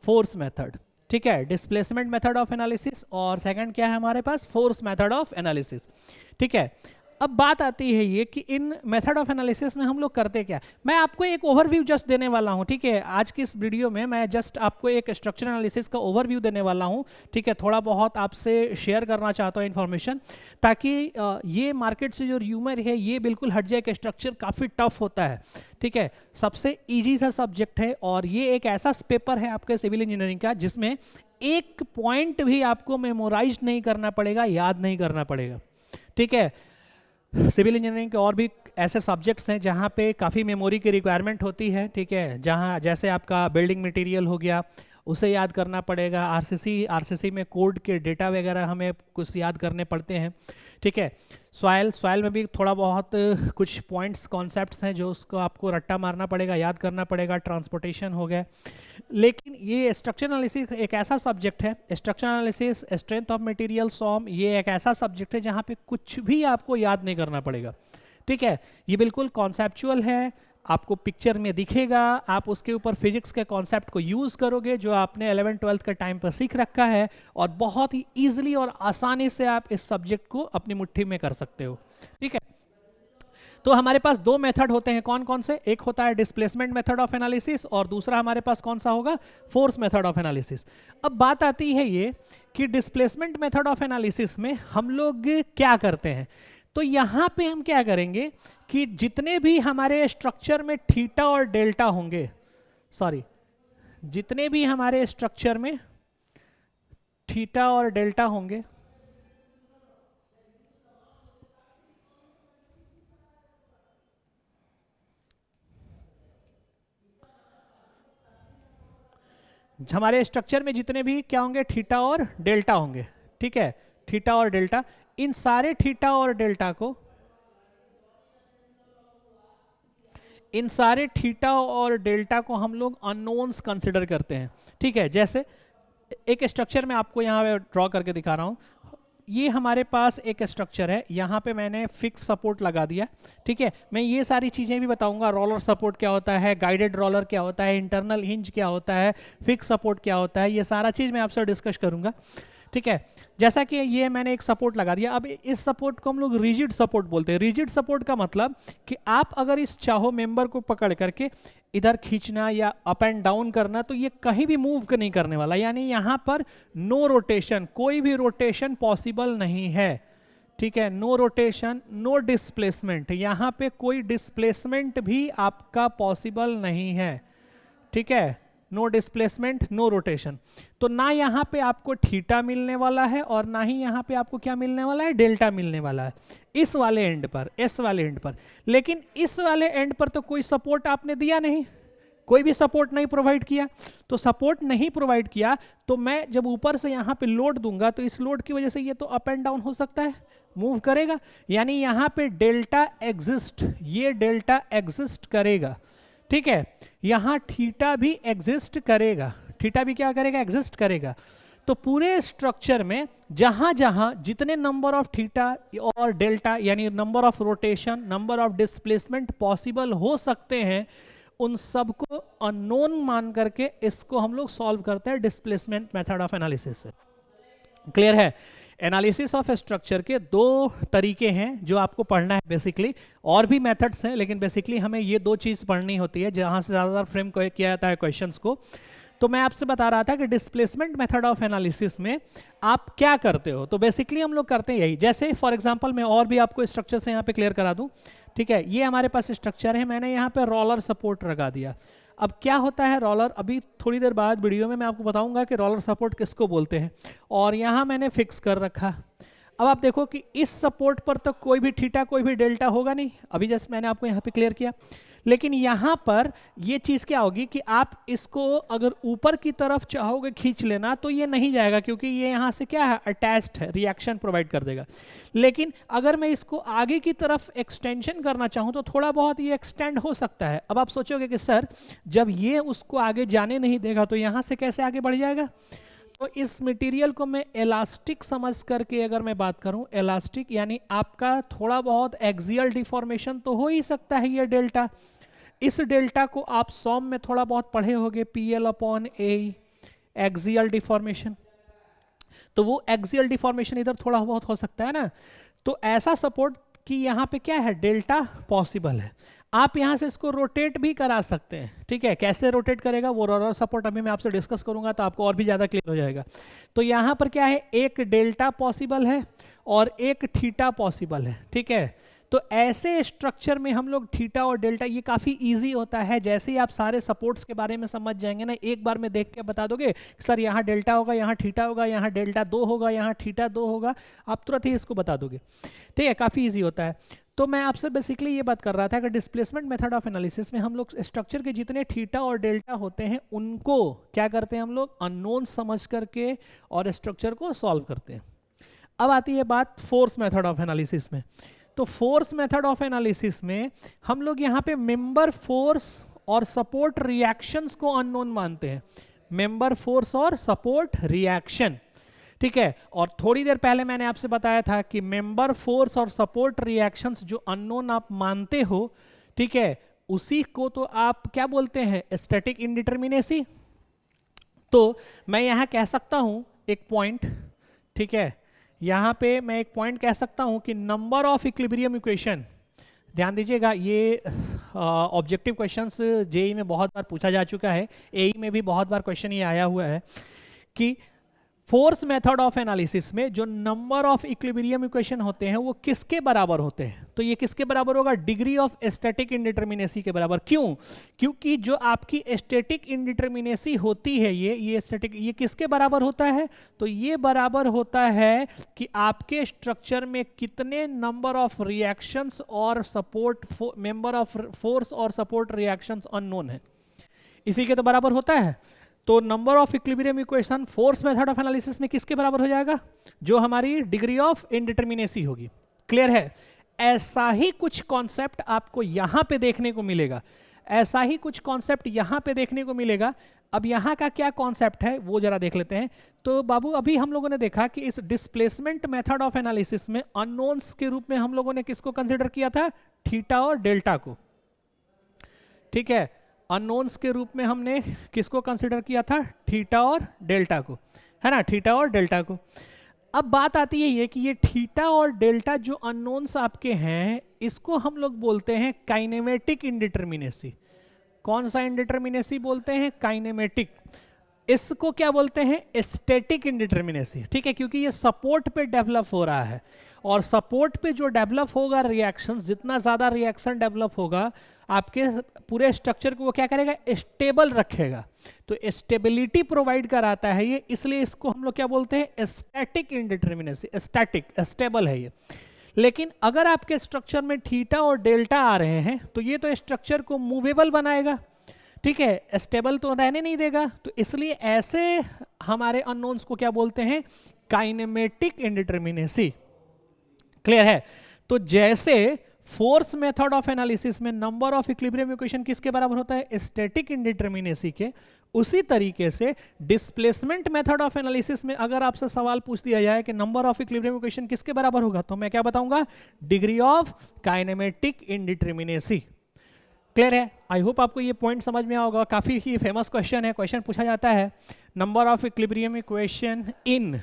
Force method. ठीक है, डिस्प्लेसमेंट मेथड ऑफ एनालिसिस और सेकंड क्या है हमारे पास? Force method of analysis. ठीक है, अब बात आती है ये कि इन मेथड ऑफ एनालिसिस में हम लोग करते क्या? मैं आपको एक ओवरव्यू जस्ट देने वाला हूं। ठीक है, आज की इस वीडियो में मैं जस्ट आपको एक स्ट्रक्चर एनालिसिस का ओवरव्यू देने वाला हूं। ठीक है, थोड़ा बहुत आपसे शेयर करना चाहता हूं इन्फॉर्मेशन, ताकि ये मार्केट से जो र्यूमर है ये बिल्कुल हट जाए कि स्ट्रक्चर काफ़ी टफ होता है। ठीक है, सबसे ईजी सा सब्जेक्ट है, और ये एक ऐसा पेपर है आपके सिविल इंजीनियरिंग का जिसमें एक पॉइंट भी आपको मेमोराइज नहीं करना पड़ेगा, याद नहीं करना पड़ेगा। ठीक है, सिविल इंजीनियरिंग के और भी ऐसे सब्जेक्ट्स हैं जहाँ पे काफ़ी मेमोरी की रिक्वायरमेंट होती है। ठीक है, जहाँ जैसे आपका बिल्डिंग मटेरियल हो गया, उसे याद करना पड़ेगा। आरसीसी में कोड के डेटा वगैरह हमें कुछ याद करने पड़ते हैं, ठीक है। सॉइल में भी थोड़ा बहुत कुछ पॉइंट्स कॉन्सेप्ट्स हैं जो उसको आपको रट्टा मारना पड़ेगा, याद करना पड़ेगा। ट्रांसपोर्टेशन हो गया। लेकिन ये स्ट्रक्चर एनालिसिस एक ऐसा सब्जेक्ट है, structure analysis, strength of material, सॉम, ये एक ऐसा सब्जेक्ट है जहाँ पे कुछ भी आपको याद नहीं करना पड़ेगा, ठीक है। ये बिल्कुल कॉन्सेप्चुअल है, आपको पिक्चर में दिखेगा, आप उसके ऊपर फिजिक्स के कॉन्सेप्ट को यूज़ करोगे जो आपने 11th-12th के टाइम पर सीख रखा है, और बहुत ही ईजिली और आसानी से आप इस सब्जेक्ट को अपनी मुट्ठी में कर सकते हो, ठीक है। तो हमारे पास दो मेथड होते हैं, कौन कौन से? एक होता है डिस्प्लेसमेंट मेथड ऑफ एनालिसिस, और दूसरा हमारे पास कौन सा होगा? Force method of analysis. अब बात आती है ये कि डिस्प्लेसमेंट मेथड ऑफ एनालिसिस में हम लोग क्या करते हैं। तो यहाँ पे हम क्या करेंगे कि जितने भी हमारे स्ट्रक्चर में थीटा और डेल्टा होंगे, जितने भी हमारे स्ट्रक्चर में थीटा और डेल्टा होंगे, हमारे स्ट्रक्चर में जितने भी क्या होंगे? थीटा और डेल्टा होंगे, ठीक है। थीटा और डेल्टा, इन सारे थीटा और डेल्टा को, इन सारे थीटा और डेल्टा को हम लोग अननोन्स कंसिडर करते हैं, ठीक है। जैसे एक स्ट्रक्चर में आपको यहाँ पे ड्रॉ करके दिखा रहा हूँ, ये हमारे पास एक स्ट्रक्चर है, यहाँ पे मैंने फिक्स सपोर्ट लगा दिया, ठीक है। मैं ये सारी चीज़ें भी बताऊंगा, रोलर सपोर्ट क्या होता है, गाइडेड रोलर क्या होता है, इंटरनल हिंज क्या होता है, फिक्स सपोर्ट क्या होता है, ये सारा चीज़ मैं आपसे डिस्कस करूंगा, ठीक है। जैसा कि ये मैंने एक सपोर्ट लगा दिया, अब इस सपोर्ट को हम लोग रिजिड सपोर्ट बोलते हैं। रिजिड सपोर्ट का मतलब कि आप अगर इस चाहो मेंबर को पकड़ करके इधर खींचना या अप एंड डाउन करना, तो ये कहीं भी मूव नहीं करने वाला, यानी यहाँ पर नो रोटेशन, कोई भी रोटेशन पॉसिबल नहीं है, ठीक है। नो रोटेशन, नो डिस्प्लेसमेंट, यहाँ पे कोई डिस्प्लेसमेंट भी आपका पॉसिबल नहीं है, ठीक है। No displacement, no rotation. तो ना यहाँ पे आपको थीटा मिलने वाला है और ना ही यहाँ पे आपको क्या मिलने वाला है? डेल्टा मिलने वाला है इस वाले एंड पर, इस वाले एंड पर। लेकिन इस वाले एंड पर तो कोई सपोर्ट आपने दिया नहीं, कोई भी सपोर्ट नहीं प्रोवाइड किया। तो सपोर्ट नहीं प्रोवाइड किया तो मैं जब ऊपर से यहाँ पे लोड दूंगा तो इस लोड की वजह से ये तो अप एंड डाउन हो सकता है, मूव करेगा, यानी यहाँ पे डेल्टा एग्जिस्ट, ये डेल्टा एग्जिस्ट करेगा, ठीक है। यहां थीटा भी एग्जिस्ट करेगा, थीटा भी क्या करेगा? एग्जिस्ट करेगा। तो पूरे स्ट्रक्चर में जहां जहां जितने नंबर ऑफ थीटा और डेल्टा, यानी number of rotation, number of displacement possible हो सकते हैं, उन सबको अननोन मान करके इसको हम लोग सॉल्व करते हैं डिस्प्लेसमेंट मेथड ऑफ एनालिसिस से। क्लियर है? एनालिसिस ऑफ स्ट्रक्चर के दो तरीके हैं जो आपको पढ़ना है बेसिकली, और भी मेथड्स हैं, लेकिन बेसिकली हमें ये दो चीज़ पढ़नी होती है जहां से ज़्यादातर फ्रेम किया जाता है क्वेश्चंस को। तो मैं आपसे बता रहा था कि डिस्प्लेसमेंट मेथड ऑफ एनालिसिस में आप क्या करते हो। तो बेसिकली हम लोग करते हैं यही, जैसे फॉर एग्जांपल मैं और भी आपको स्ट्रक्चर से यहाँ पे क्लियर करा दूं, ठीक है। ये हमारे पास स्ट्रक्चर है, मैंने यहाँ पे रोलर सपोर्ट लगा दिया। अब क्या होता है रोलर, अभी थोड़ी देर बाद वीडियो में मैं आपको बताऊंगा कि रोलर सपोर्ट किसको बोलते हैं, और यहाँ मैंने फिक्स कर रखा। अब आप देखो कि इस सपोर्ट पर तो कोई भी थीटा कोई भी डेल्टा होगा नहीं, अभी जैसे मैंने आपको यहाँ पे क्लियर किया। लेकिन यहाँ पर ये चीज़ क्या होगी कि आप इसको अगर ऊपर की तरफ चाहोगे खींच लेना तो ये नहीं जाएगा, क्योंकि ये यहाँ से क्या है? अटैच्ड है, रिएक्शन प्रोवाइड कर देगा। लेकिन अगर मैं इसको आगे की तरफ एक्सटेंशन करना चाहूँ तो थोड़ा बहुत ये एक्सटेंड हो सकता है। अब आप सोचोगे कि सर जब ये उसको आगे जाने नहीं देगा तो यहाँ से कैसे आगे बढ़ जाएगा? तो इस मटेरियल को मैं इलास्टिक समझ करके अगर मैं बात करूं, इलास्टिक यानी आपका थोड़ा बहुत एक्सियल डिफॉर्मेशन तो हो ही सकता है, ये डेल्टा, इस डेल्टा को आप सॉम में थोड़ा बहुत पढ़े होंगे, PL/A एक्सियल डिफॉर्मेशन। तो वो एक्सियल डिफॉर्मेशन इधर थोड़ा बहुत हो सकता है ना। तो ऐसा सपोर्ट कि यहाँ पे क्या है? डेल्टा पॉसिबल है। आप यहाँ से इसको रोटेट भी करा सकते हैं, ठीक है। कैसे रोटेट करेगा वो रोलर सपोर्ट अभी मैं आपसे डिस्कस करूंगा तो आपको और भी ज़्यादा क्लियर हो जाएगा। तो यहाँ पर क्या है? एक डेल्टा पॉसिबल है और एक थीटा पॉसिबल है, ठीक है। तो ऐसे स्ट्रक्चर में हम लोग थीटा और डेल्टा, ये काफ़ी इजी होता है। जैसे ही आप सारे सपोर्ट्स के बारे में समझ जाएंगे ना, एक बार में देख के बता दोगे सर यहाँ डेल्टा होगा, यहाँ थीटा होगा, यहाँ डेल्टा 2 होगा, यहाँ थीटा 2 होगा, आप तुरंत ही इसको बता दोगे, ठीक है। काफ़ी इजी होता है। तो मैं आपसे बेसिकली ये बात कर रहा था कि डिस्प्लेसमेंट मेथड ऑफ एनालिसिस में हम लोग स्ट्रक्चर के जितने थीटा और डेल्टा होते हैं उनको क्या करते हैं, हम लोग अननोन समझ करके और स्ट्रक्चर को सॉल्व करते हैं। अब आती है बात फोर्स मेथड ऑफ एनालिसिस में। तो फोर्स मेथड ऑफ एनालिसिस में हम लोग यहाँ पे मेंबर फोर्स और सपोर्ट रिएक्शंस को अननोन मानते हैं, मेंबर फोर्स और सपोर्ट रिएक्शन, ठीक है। और थोड़ी देर पहले मैंने आपसे बताया था कि मेंबर फोर्स और सपोर्ट रिएक्शंस जो अननोन आप मानते हो, ठीक है, उसी को तो आप क्या बोलते हैं, स्टैटिक इंडिटरमिनेसी। तो मैं यहां कह सकता हूं एक पॉइंट, ठीक है, यहां पे मैं एक पॉइंट कह सकता हूं कि नंबर ऑफ इक्विलिब्रियम इक्वेशन, ध्यान दीजिएगा ये ऑब्जेक्टिव क्वेश्चंस जेई में बहुत बार पूछा जा चुका है, एई में भी बहुत बार क्वेश्चन ये आया हुआ है कि फोर्स मेथड ऑफ एनालिसिस में जो नंबर ऑफ इक्विलिब्रियम इक्वेशन होते हैं वो किसके बराबर होते हैं। तो ये किसके बराबर होगा, डिग्री ऑफ स्टैटिक इंडिटरमिनेसी के बराबर। क्यों, क्योंकि जो आपकी स्टैटिक इंडिटरमिनेसी होती है ये स्टैटिक, ये किसके बराबर होता है, तो ये बराबर होता है कि आपके स्ट्रक्चर में कितने नंबर ऑफ रिएक्शंस और सपोर्ट मेंबर ऑफ फोर्स और सपोर्ट रिएक्शंस अननोन है, इसी के तो बराबर होता है। तो number of equilibrium equation force method of analysis में किसके बराबर हो जाएगा, जो हमारी डिग्री ऑफ इंडिटरमिनेसी होगी। क्लियर है। ऐसा ही कुछ कॉन्सेप्ट आपको यहां पे देखने को मिलेगा, ऐसा ही कुछ कॉन्सेप्ट यहां पे देखने को मिलेगा। अब यहां का क्या कॉन्सेप्ट है वो जरा देख लेते हैं। तो बाबू अभी हम लोगों ने देखा कि इस डिस्प्लेसमेंट मेथड ऑफ एनालिसिस में अननोन्स के रूप में हम लोगों ने किसको कंसिडर किया था, थीटा और डेल्टा को, ठीक है। अननोन्स के रूप में हमने किसको कंसिडर किया था, थीटा और डेल्टा को, है ना, थीटा और डेल्टा को। अब बात आती है ये कि ये थीटा और डेल्टा जो अननोन्स आपके हैं इसको हम लोग बोलते हैं काइनेमेटिक इंडिटरमिनेसी। कौन सा इंडिटरमिनेसी बोलते हैं, काइनेमेटिक। इसको क्या बोलते हैं, स्टैटिक इंडिटरमिनेसी, ठीक है, क्योंकि ये सपोर्ट पे डेवलप हो रहा है और सपोर्ट पे जो डेवलप होगा रिएक्शन, जितना ज्यादा रिएक्शन डेवलप होगा आपके पूरे स्ट्रक्चर को वो क्या करेगा, स्टेबल रखेगा। तो स्टेबिलिटी प्रोवाइड कराता है ये, इसलिए इसको हम लोग क्या बोलते हैं, स्टैटिक इंडिटरमिनेसी। स्टैटिक, स्टेबल है ये। लेकिन अगर आपके स्ट्रक्चर में थीटा और डेल्टा आ रहे हैं तो ये तो स्ट्रक्चर को मूवेबल बनाएगा, ठीक है, स्टेबल तो रहने नहीं देगा। तो इसलिए ऐसे हमारे अननोन्स को क्या बोलते हैं, काइनेमेटिक इंडिटरमिनेसी। क्लियर है। तो जैसे फोर्स मेथड ऑफ एनालिसिस में नंबर ऑफ इक्विलिब्रियम इक्वेशन किसके बराबर होता है, स्टैटिक इंडिटरमिनेसी के, उसी तरीके से डिस्प्लेसमेंट मेथड ऑफ एनालिसिस में अगर आपसे सवाल पूछ दिया जाए कि नंबर ऑफ इक्विलिब्रियम इक्वेशन किसके बराबर होगा, तो मैं क्या बताऊंगा, degree of kinematic indeterminacy. Clear है। आई होप आपको ये पॉइंट समझ में होगा। काफी ही फेमस क्वेश्चन है, क्वेश्चन पूछा जाता है number of equilibrium equation in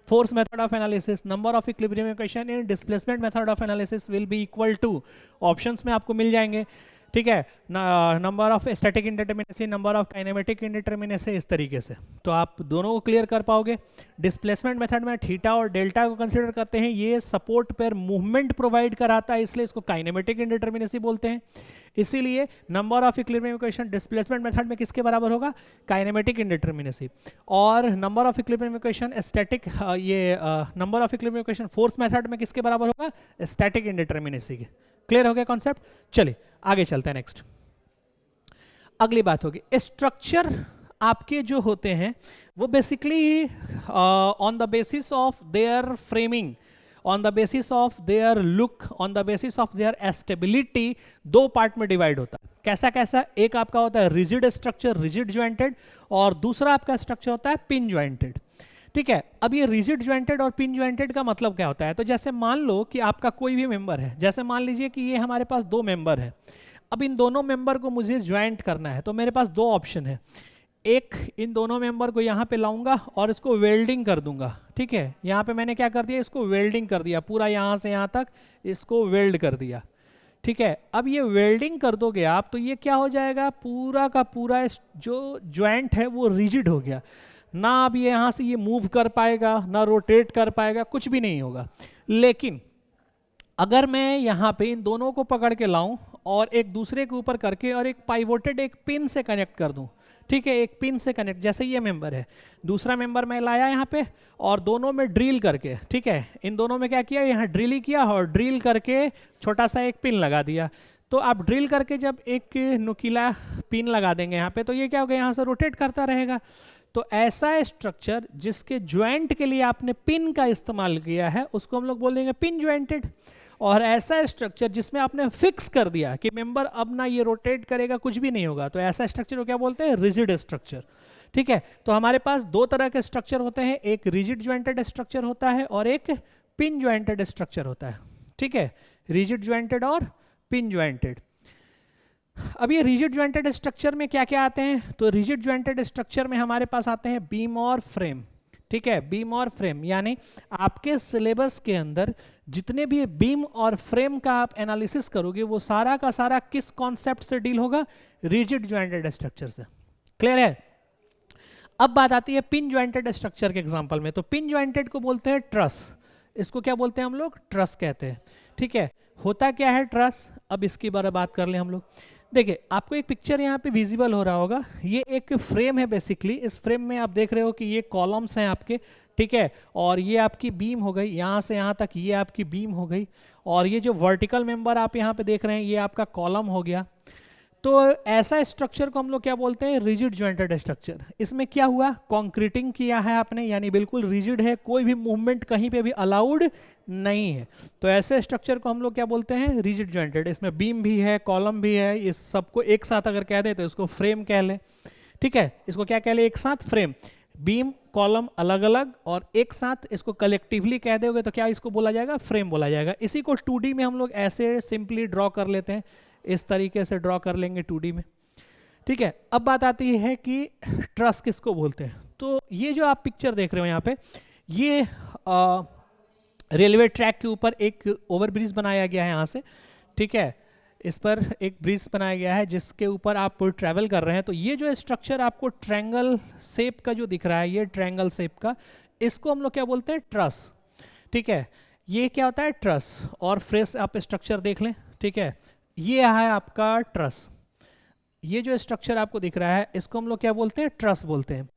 force method of analysis, number of equilibrium equation in displacement method of analysis will be equal to, options में आपको मिल जाएंगे, ठीक है, number of static indeterminacy, number of kinematic indeterminacy, इस तरीके से। तो आप दोनों को क्लियर कर पाओगे। डिस्प्लेसमेंट मेथड में थीटा और डेल्टा को कंसीडर करते हैं, ये सपोर्ट पर मूवमेंट प्रोवाइड कराता है, इसलिए इसको काइनेमेटिक इंडिटरमिनेसी बोलते हैं। इसीलिए number of equilibrium equation displacement method में किसके बराबर होगा, काइनेमेटिक इंडिटरमिनेसी। और number of equilibrium equation static, ये number of equilibrium equation force method में किसके बराबर होगा, स्टैटिक इंडिटरमिनेसी के। क्लियर हो गया कॉन्सेप्ट। चलिए आगे चलते हैं। नेक्स्ट अगली बात होगी, स्ट्रक्चर आपके जो होते हैं वो basically on the basis of their framing, on the basis of their look, on the basis of their stability, दो पार्ट में डिवाइड होता है। कैसा कैसा, एक आपका होता है रिजिड स्ट्रक्चर, रिजिड ज्वाइंटेड, और दूसरा आपका स्ट्रक्चर होता है पिन ज्वाइंटेड, ठीक है। अब ये रिजिड ज्वाइंटेड और पिन ज्वाइंटेड का मतलब क्या होता है, तो जैसे मान लो कि आपका कोई भी मेंबर है, जैसे मान लीजिए कि ये हमारे पास दो मेंबर है। अब इन दोनों मेंबर को मुझे ज्वाइंट करना है, तो मेरे पास दो ऑप्शन है। एक, इन दोनों मेंबर को यहाँ पे लाऊंगा और इसको वेल्डिंग कर दूंगा, ठीक है। यहाँ पे मैंने क्या कर दिया, इसको वेल्डिंग कर दिया, पूरा यहाँ से यहाँ तक इसको वेल्ड कर दिया, ठीक है। अब ये वेल्डिंग कर दोगे आप तो ये क्या हो जाएगा, पूरा का पूरा जो ज्वाइंट है वो रिजिड हो गया ना। अब ये यहाँ से ये मूव कर पाएगा ना, रोटेट कर पाएगा, कुछ भी नहीं होगा। लेकिन अगर मैं यहाँ पे इन दोनों को पकड़ के लाऊं और एक दूसरे के ऊपर करके और एक पाइवोटेड एक पिन से कनेक्ट कर दूं, ठीक है, एक पिन से कनेक्ट, जैसे ये मेंबर है, दूसरा मेंबर मैं लाया यहाँ पे और दोनों में ड्रिल करके, ठीक है, इन दोनों में क्या किया, यहाँ ड्रिल ही किया और ड्रिल करके छोटा सा एक पिन लगा दिया। तो आप ड्रिल करके जब एक नुकीला पिन लगा देंगे यहाँ पे, तो ये क्या होगा, यहाँ से रोटेट करता रहेगा। तो ऐसा स्ट्रक्चर जिसके ज्वाइंट के लिए आपने पिन का इस्तेमाल किया है उसको हम लोग बोलेंगे पिन ज्वाइंटेड। और ऐसा स्ट्रक्चर जिसमें आपने फिक्स कर दिया कि मेंबर अब ना ये रोटेट करेगा, कुछ भी नहीं होगा, तो ऐसा स्ट्रक्चर को क्या बोलते हैं, रिजिड स्ट्रक्चर। ठीक है, तो हमारे पास दो तरह के स्ट्रक्चर होते हैं, एक रिजिड ज्वाइंटेड स्ट्रक्चर होता है और एक पिन ज्वाइंटेड स्ट्रक्चर होता है। ठीक है, रिजिड ज्वाइंटेड और पिन ज्वाइंटेड। अब ये रिजिड ज्वाइंटेड स्ट्रक्चर में क्या क्या आते हैं, तो रिजिड ज्वाइंटेड स्ट्रक्चर में हमारे पास आते हैं बीम और फ्रेम। ठीक है, बीम और फ्रेम, यानी आपके सिलेबस के अंदर जितने भी बीम और फ्रेम का आप एनालिसिस करोगे वो सारा का सारा किस कॉन्सेप्ट से डील होगा, रिजिड ज्वाइंटेड स्ट्रक्चर से। क्लियर है? अब बात आती है पिन ज्वाइंटेड स्ट्रक्चर के एग्जांपल में। तो पिन ज्वाइंटेड को बोलते हैं ट्रस, इसको क्या बोलते हैं हम लोग, ट्रस कहते हैं। ठीक है, होता क्या है ट्रस, अब इसकी बारे में बात कर लें हम लोग। देखिए, आपको एक पिक्चर यहाँ पे विजिबल हो रहा होगा, ये एक फ्रेम है बेसिकली। इस फ्रेम में आप देख रहे हो कि ये कॉलम्स हैं आपके, ठीक है, और ये आपकी बीम हो गई, यहाँ से यहाँ तक ये आपकी बीम हो गई, और ये जो वर्टिकल मेंबर आप यहाँ पे देख रहे हैं ये आपका कॉलम हो गया। तो ऐसा स्ट्रक्चर को हम लोग क्या बोलते हैं, रिजिड ज्वाइंटेड स्ट्रक्चर। इसमें क्या हुआ, कंक्रीटिंग किया है आपने, यानी बिल्कुल रिजिड है, कोई भी मूवमेंट कहीं पे भी अलाउड नहीं है। तो ऐसे स्ट्रक्चर को हम लोग क्या बोलते हैं, रिजिड ज्वाइंटेड। इसमें बीम भी है, कॉलम भी है, इस सबको एक साथ अगर कह दे तो इसको फ्रेम कह ले। ठीक है, इसको क्या कह ले, एक साथ फ्रेम। बीम कॉलम अलग अलग और एक साथ इसको कलेक्टिवली कह दोगे तो क्या इसको बोला जाएगा, फ्रेम बोला जाएगा। इसी को 2D में हम लोग ऐसे सिंपली ड्रॉ कर लेते हैं, इस तरीके से ड्रॉ कर लेंगे 2D में। ठीक है, अब बात आती है कि ट्रस किसको बोलते हैं। तो ये जो आप पिक्चर देख रहे हो यहाँ पे, ये रेलवे ट्रैक के ऊपर एक ओवरब्रिज बनाया गया है यहाँ से। ठीक है, इस पर एक ब्रिज बनाया गया है जिसके ऊपर आप ट्रैवल कर रहे हैं। तो ये जो स्ट्रक्चर आपको ट्रायंगल शेप का जो दिख रहा है, ये ट्रायंगल शेप का, इसको हम लोग क्या बोलते हैं, ट्रस। ठीक है, ये क्या होता है, ट्रस। और फ्रेश आप स्ट्रक्चर देख लें। ठीक है, ये है आपका ट्रस। ये जो स्ट्रक्चर आपको दिख रहा है इसको हम लोग क्या बोलते हैं, ट्रस बोलते हैं।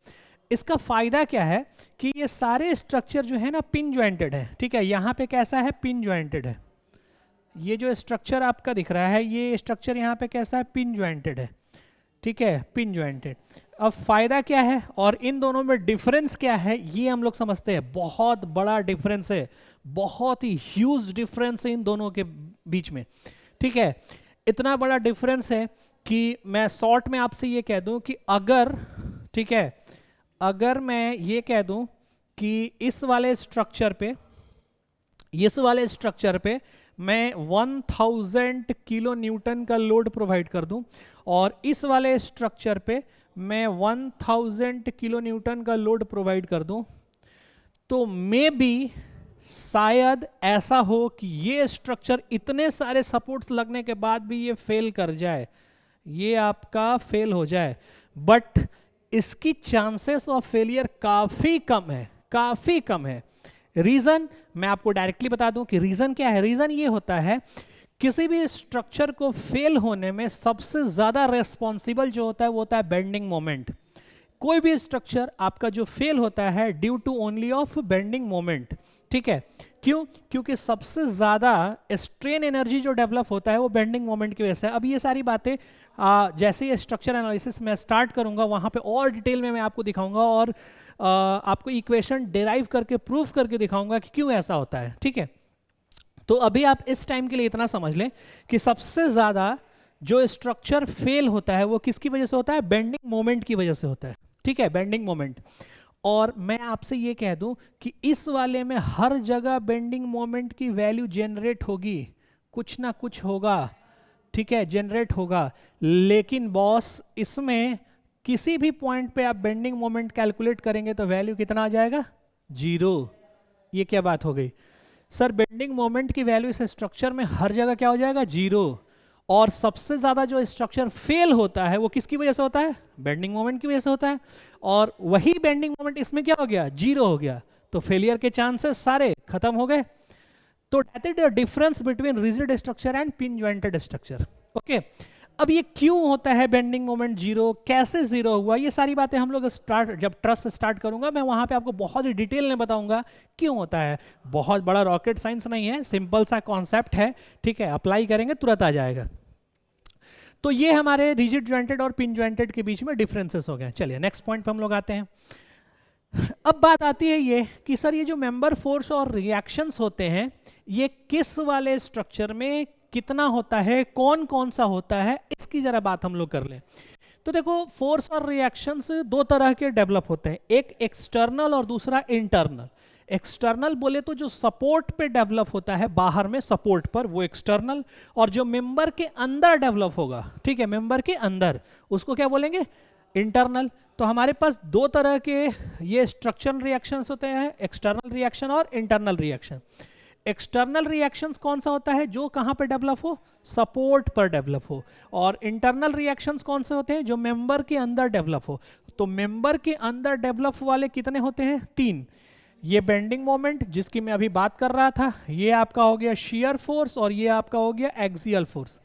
इसका फायदा क्या है कि ये सारे स्ट्रक्चर जो है ना पिन ज्वाइंटेड है। ठीक है, यहाँ पे कैसा है, पिन ज्वाइंटेड है। ये जो स्ट्रक्चर आपका दिख रहा है, ये स्ट्रक्चर यहाँ पे कैसा है, पिन ज्वाइंटेड है। ठीक है, पिन ज्वाइंटेड। अब फायदा क्या है और इन दोनों में डिफरेंस क्या है, ये हम लोग समझते हैं। बहुत बड़ा डिफरेंस है, बहुत ही ह्यूज डिफरेंस है इन दोनों के बीच में। ठीक है, इतना बड़ा डिफरेंस है कि मैं शॉर्ट में आपसे ये कह दूं कि अगर, ठीक है, अगर मैं ये कह दूं कि इस वाले स्ट्रक्चर पे मैं 1000 किलो न्यूटन का लोड प्रोवाइड कर दूं और इस वाले स्ट्रक्चर पे मैं 1000 किलो न्यूटन का लोड प्रोवाइड कर दूं, तो मे बी शायद ऐसा हो कि ये स्ट्रक्चर इतने सारे सपोर्ट्स लगने के बाद भी ये फेल कर जाए, ये आपका फेल हो जाए। बट इसकी चांसेस ऑफ फेलियर काफी कम है, काफी कम है। रीजन मैं आपको डायरेक्टली बता दूं कि रीजन क्या है। रीजन ये होता है, किसी भी स्ट्रक्चर को फेल होने में सबसे ज्यादा रेस्पॉन्सिबल जो होता है वो होता है बेंडिंग मोमेंट। कोई भी स्ट्रक्चर आपका जो फेल होता है due to only of bending moment. ठीक है, क्यों? क्योंकि सबसे ज्यादा स्ट्रेन एनर्जी जो डेवलप होता है वो बेंडिंग मोमेंट की वजह से। अब ये सारी बातें जैसे ये स्ट्रक्चर एनालिसिस मैं स्टार्ट करूंगा वहां पे और डिटेल में मैं आपको दिखाऊंगा और आपको इक्वेशन डिराइव करके प्रूफ करके दिखाऊंगा कि क्यों ऐसा होता है। ठीक है, तो अभी आप इस टाइम के लिए इतना समझ लें कि सबसे ज्यादा जो स्ट्रक्चर फेल होता है वो किसकी वजह से होता है, बेंडिंग मोमेंट की वजह से होता है। ठीक है, बेंडिंग मोमेंट। और मैं आपसे ये कह दूं कि इस वाले में हर जगह बेंडिंग मोमेंट की वैल्यू जनरेट होगी, कुछ ना कुछ होगा। ठीक है, जनरेट होगा, लेकिन बॉस इसमें किसी भी पॉइंट पे आप बेंडिंग मोमेंट कैलकुलेट करेंगे तो वैल्यू कितना आ जाएगा, 0। ये क्या बात हो गई सर, बेंडिंग मोमेंट की वैल्यू इस स्ट्रक्चर में हर जगह क्या हो जाएगा, 0। और सबसे ज्यादा जो स्ट्रक्चर फेल होता है वो किसकी वजह से होता है, बेंडिंग मोमेंट की वजह से होता है। और वही बेंडिंग मोमेंट इसमें क्या हो गया, 0 हो गया, तो फेलियर के चांसेस सारे खत्म हो गए। तो that is the difference between rigid structure and pin jointed structure. Okay, अब ये क्यों होता है बेंडिंग मोमेंट जीरो, कैसे जीरो हुआ, ये सारी बातें हम लोग जब ट्रस्ट स्टार्ट करूंगा मैं वहां पे आपको बहुत ही डिटेल में बताऊंगा क्यों होता है। बहुत बड़ा रॉकेट साइंस नहीं है, सिंपल सा कॉन्सेप्ट है, ठीक है, अप्लाई करेंगे तुरंत आ जाएगा। तो ये हमारे रिजिड ज्वाइंटेड और पिन ज्वाइंटेड के बीच में डिफरेंसेस हो गए। चलिए नेक्स्ट पॉइंट पे हम लोग आते हैं। अब बात आती है ये कि सर ये जो मेंबर फोर्स और रिएक्शंस होते हैं ये किस वाले स्ट्रक्चर में कितना होता है, कौन कौन सा होता है, इसकी जरा बात हम लोग कर लें। तो देखो फोर्स और रिएक्शंस दो तरह के डेवलप होते हैं, एक एक्सटर्नल और दूसरा इंटरनल। एक्सटर्नल बोले तो जो सपोर्ट पे डेवलप होता है बाहर में सपोर्ट पर, वो एक्सटर्नल, और जो मेंबर के अंदर डेवलप होगा, ठीक है, मेंबर के अंदर, उसको क्या बोलेंगे, इंटरनल। तो हमारे पास दो तरह के ये स्ट्रक्चरल रिएक्शंस होते हैं, एक्सटर्नल रिएक्शन और इंटरनल रिएक्शन। एक्सटर्नल रिएक्शंस कौन सा होता है, जो कहां पे डेवलप हो, सपोर्ट पर डेवलप हो, और इंटरनल रिएक्शंस कौन से होते हैं, जो मेंबर के अंदर डेवलप हो। तो मेंबर के अंदर डेवलप वाले कितने होते हैं, तीन। ये बेंडिंग मोमेंट जिसकी मैं अभी बात कर रहा था, ये आपका हो गया शियर फोर्स, और ये आपका हो गया एक्सियल फोर्स,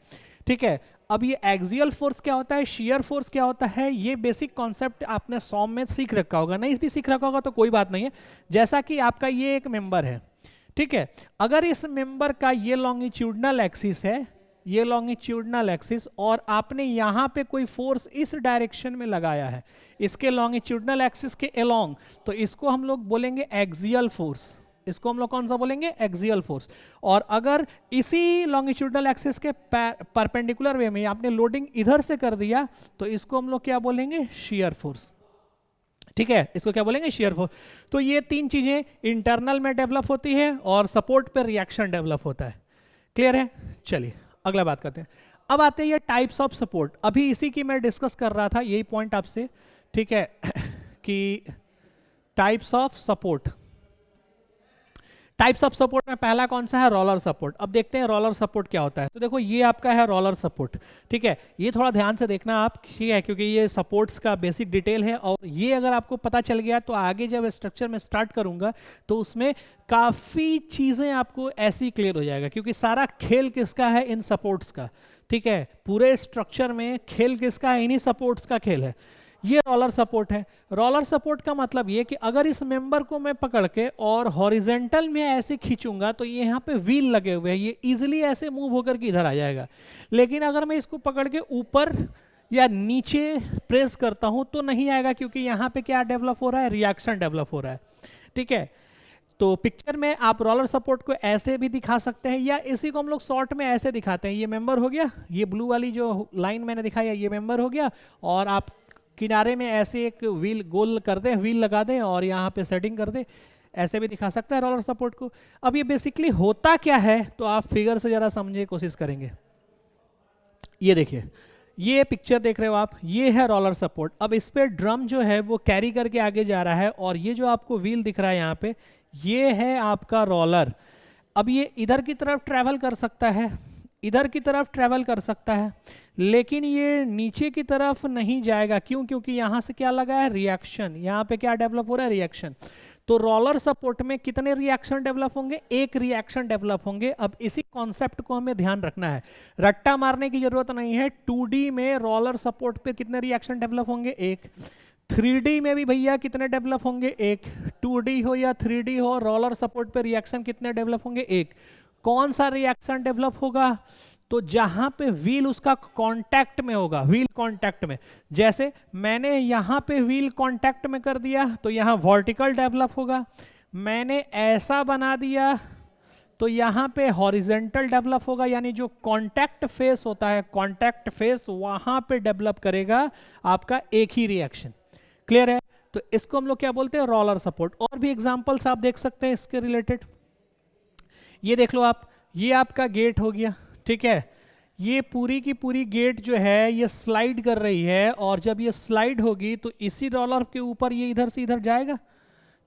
ठीक है। अब ये एक्सियल फोर्स क्या होता है, शियर फोर्स क्या होता है, ये बेसिक कॉन्सेप्ट आपने सॉम में सीख रखा होगा, नहीं भी सीख रखा होगा तो कोई बात नहीं है। जैसा कि आपका ये एक मेंबर है, ठीक है, अगर इस मेंबर का ये लॉन्गिट्यूडनल एक्सिस है, ये लॉन्गिट्यूडनल एक्सिस, और आपने यहां पे कोई फोर्स इस डायरेक्शन में लगाया है, इसके लॉन्गिट्यूडनल एक्सिस के अलोंग, तो इसको हम लोग बोलेंगे एक्सियल फोर्स। इसको हम लोग कौन सा बोलेंगे, एक्सियल फोर्स। और अगर इसी लॉन्गिट्यूडनल एक्सिस के परपेंडिकुलर वे में आपने लोडिंग इधर से कर दिया, तो इसको हम लोग क्या बोलेंगे, शियर फोर्स, ठीक है, इसको क्या बोलेंगे, शियर फोर्स। तो ये तीन चीजें इंटरनल में डेवलप होती है और सपोर्ट पे रिएक्शन डेवलप होता है। क्लियर है, चलिए अगला बात करते हैं। अब आते हैं ये टाइप्स ऑफ सपोर्ट, अभी इसी की मैं डिस्कस कर रहा था, यही पॉइंट आपसे, ठीक है, कि types of support. Types of support में पहला कौन सा है, रोलर सपोर्ट। अब देखते हैं रोलर सपोर्ट क्या होता है। तो देखो ये आपका है रोलर सपोर्ट, ठीक है, ये थोड़ा ध्यान से देखना आप, ठीक है, क्योंकि ये सपोर्ट्स का बेसिक डिटेल है, और ये अगर आपको पता चल गया तो आगे जब स्ट्रक्चर में स्टार्ट करूंगा तो उसमें काफ़ी चीज़ें आपको ऐसी क्लियर हो जाएगा, क्योंकि सारा खेल किसका है, इन सपोर्ट्स का, ठीक है, पूरे स्ट्रक्चर में खेल किसका है, इन्हीं सपोर्ट्स का खेल है। ये रोलर सपोर्ट है। रोलर सपोर्ट का मतलब ये कि अगर इस मेंबर को मैं पकड़ के और हॉरिजेंटल में ऐसे खींचूंगा तो ये यहाँ पे व्हील लगे हुए हैं, ये इजीली ऐसे मूव होकर के इधर आ जाएगा। लेकिन अगर मैं इसको पकड़ के ऊपर या नीचे प्रेस करता हूँ तो नहीं आएगा, क्योंकि यहाँ पे क्या डेवलप हो रहा है, रिएक्शन डेवलप हो रहा है, ठीक है। तो पिक्चर में आप रोलर सपोर्ट को ऐसे भी दिखा सकते हैं, या इसी को हम लोग शॉर्ट में ऐसे दिखाते हैं। ये मेंबर हो गया, ये ब्लू वाली जो लाइन मैंने दिखाया ये मेंबर हो गया, और आप किनारे में ऐसे एक व्हील गोल कर दें, व्हील लगा दें और यहाँ पे सेटिंग कर दें, ऐसे भी दिखा सकता है रोलर सपोर्ट को। अब ये बेसिकली होता क्या है, तो आप फिगर से जरा समझने की कोशिश करेंगे। ये देखिए, ये पिक्चर देख रहे हो आप, ये है रोलर सपोर्ट। अब इस पे ड्रम जो है वो कैरी करके आगे जा रहा है, और ये जो आपको व्हील दिख रहा है यहाँ पे, ये है आपका रोलर। अब ये इधर की तरफ ट्रैवल कर सकता है, इधर की तरफ ट्रैवल कर सकता है, लेकिन ये नीचे की तरफ नहीं जाएगा। क्यों? क्योंकि यहाँ से क्या लगा है, रिएक्शन। यहाँ पे क्या डेवलप हो रहा है, रिएक्शन। तो रोलर सपोर्ट में कितने रिएक्शन डेवलप होंगे, एक रिएक्शन डेवलप होंगे। अब इसी कॉन्सेप्ट को हमें ध्यान रखना है, रट्टा मारने की जरूरत नहीं है। 2D में रोलर सपोर्ट पे कितने रिएक्शन डेवलप होंगे, एक। 3D में भी भैया कितने डेवलप होंगे, एक। 2D हो या 3D हो, रोलर सपोर्ट पे रिएक्शन कितने डेवलप होंगे, एक। कौन सा रिएक्शन डेवलप होगा, तो जहां पे व्हील उसका कांटेक्ट में होगा, व्हील कांटेक्ट में। जैसे मैंने यहां पे व्हील कांटेक्ट में कर दिया तो यहां वर्टिकल डेवलप होगा, मैंने ऐसा बना दिया तो यहां पे हॉरिजेंटल डेवलप होगा। यानी जो कांटेक्ट फेस होता है, कांटेक्ट फेस, वहां पे डेवलप करेगा आपका एक ही रिएक्शन। क्लियर है? तो इसको हम लोग क्या बोलते हैं, रोलर सपोर्ट। और भी एग्जांपल्स आप देख सकते हैं इसके रिलेटेड। ये देख लो आप, ये आपका गेट हो गया, ठीक है। ये पूरी की पूरी गेट जो है ये स्लाइड कर रही है, और जब ये स्लाइड होगी तो इसी रोलर के ऊपर ये इधर से इधर जाएगा,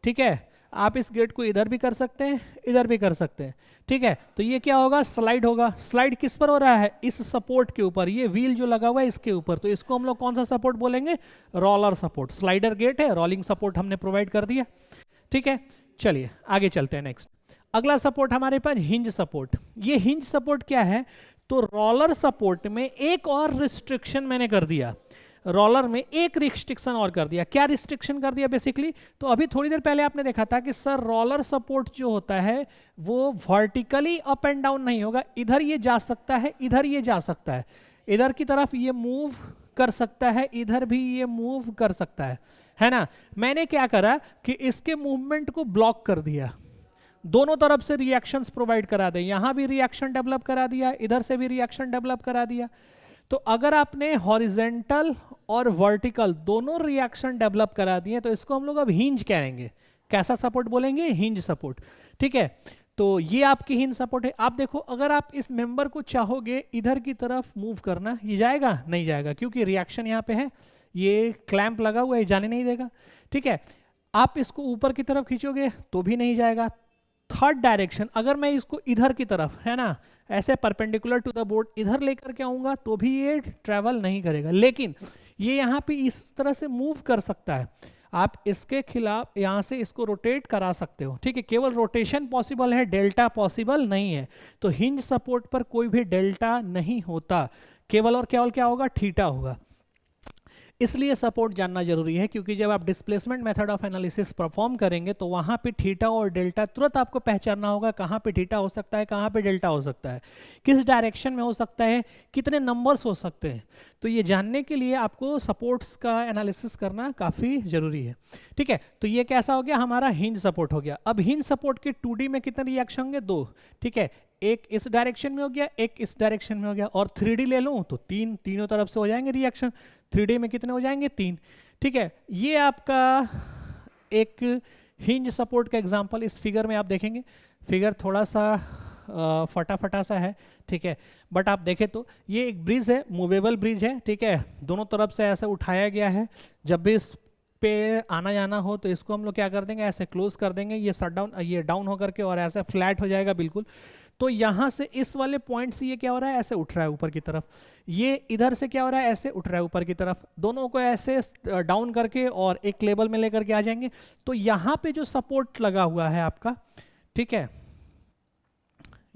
ठीक है। आप इस गेट को इधर भी कर सकते हैं, इधर भी कर सकते हैं, ठीक है। तो ये क्या होगा, स्लाइड होगा। स्लाइड किस पर हो रहा है, इस सपोर्ट के ऊपर, ये व्हील जो लगा हुआ है इसके ऊपर। तो इसको हम लोग कौन सा सपोर्ट बोलेंगे, रोलर सपोर्ट। स्लाइडर गेट है, रोलिंग सपोर्ट हमने प्रोवाइड कर दिया, ठीक है। चलिए आगे चलते हैं। नेक्स्ट अगला सपोर्ट हमारे पास हिंज सपोर्ट। ये हिंज सपोर्ट क्या है, तो रोलर सपोर्ट में एक और रिस्ट्रिक्शन मैंने कर दिया, रोलर में एक रिस्ट्रिक्शन और कर दिया। क्या रिस्ट्रिक्शन कर दिया बेसिकली? तो अभी थोड़ी देर पहले आपने देखा था कि सर रोलर सपोर्ट जो होता है वो वर्टिकली अप एंड डाउन नहीं होगा, इधर ये जा सकता है, इधर ये जा सकता है, इधर की तरफ ये मूव कर सकता है, इधर भी ये मूव कर सकता है ना। मैंने क्या करा कि इसके मूवमेंट को ब्लॉक कर दिया, दोनों तरफ से रिएक्शंस प्रोवाइड करा दे, यहां भी रिएक्शन डेवलप करा दिया, इधर से भी रिएक्शन डेवलप करा दिया। तो अगर आपने हॉरिजेंटल और वर्टिकल दोनों रिएक्शन डेवलप करा दिए तो इसको हम लोग अब हिंज कहेंगे। कैसा सपोर्ट बोलेंगे? Hinge support. ठीक है, तो ये आपकी हिंज सपोर्ट है। आप देखो, अगर आप इस मेंबर को चाहोगे इधर की तरफ मूव करना, ये जाएगा? नहीं जाएगा, क्योंकि रिएक्शन यहाँ पे है, ये क्लैंप लगा हुआ है, जाने नहीं देगा। ठीक है, आप इसको ऊपर की तरफ खींचोगे तो भी नहीं जाएगा। थर्ड डायरेक्शन, अगर मैं इसको इधर की तरफ, है ना, ऐसे परपेंडिकुलर टू द बोर्ड इधर लेकर के आऊंगा तो भी ये ट्रेवल नहीं करेगा, लेकिन ये यहाँ पे इस तरह से मूव कर सकता है। आप इसके खिलाफ यहाँ से इसको रोटेट करा सकते हो। ठीक है, केवल रोटेशन पॉसिबल है, डेल्टा पॉसिबल नहीं है। तो हिंज सपोर्ट पर कोई भी डेल्टा नहीं होता, केवल और केवल क्या होगा? थीटा होगा। इसलिए सपोर्ट जानना जरूरी है, क्योंकि जब आप displacement method of analysis perform करेंगे तो वहां पे थीटा और डेल्टा तुरंत आपको पहचानना होगा, कहां पे थीटा हो सकता है, कहां पे डेल्टा हो सकता है, किस डायरेक्शन में हो सकता है, कितने नंबर्स हो सकते हैं। तो ये जानने के लिए आपको सपोर्ट्स का एनालिसिस करना काफ़ी जरूरी है। ठीक है, तो ये कैसा हो गया? हमारा हिंज सपोर्ट हो गया। अब हिंज सपोर्ट के 2D में कितने रिएक्शन होंगे? 2। ठीक है, एक इस डायरेक्शन में हो गया, एक इस डायरेक्शन में हो गया, और 3D ले लूँ तो तीनों तरफ से हो जाएंगे रिएक्शन। 3D में कितने हो जाएंगे? 3। ठीक है, ये आपका एक हिंज सपोर्ट का एग्जांपल इस फिगर में आप देखेंगे। फिगर थोड़ा सा फटा सा है, ठीक है, बट आप देखें तो ये एक ब्रिज है, मूवेबल ब्रिज है। ठीक है, दोनों तरफ से ऐसे उठाया गया है। जब भी इस पे आना जाना हो तो इसको हम लोग क्या कर देंगे? ऐसे क्लोज कर देंगे, ये शट डाउन, ये डाउन होकर के और ऐसे फ्लैट हो जाएगा बिल्कुल। तो यहाँ से इस वाले पॉइंट से ये क्या हो रहा है? ऐसे उठ रहा है ऊपर की तरफ। ये इधर से क्या हो रहा है? ऐसे उठ रहा है ऊपर की तरफ। दोनों को ऐसे डाउन करके और एक लेवल में लेकर के आ जाएंगे। तो यहाँ पे जो सपोर्ट लगा हुआ है आपका, ठीक है,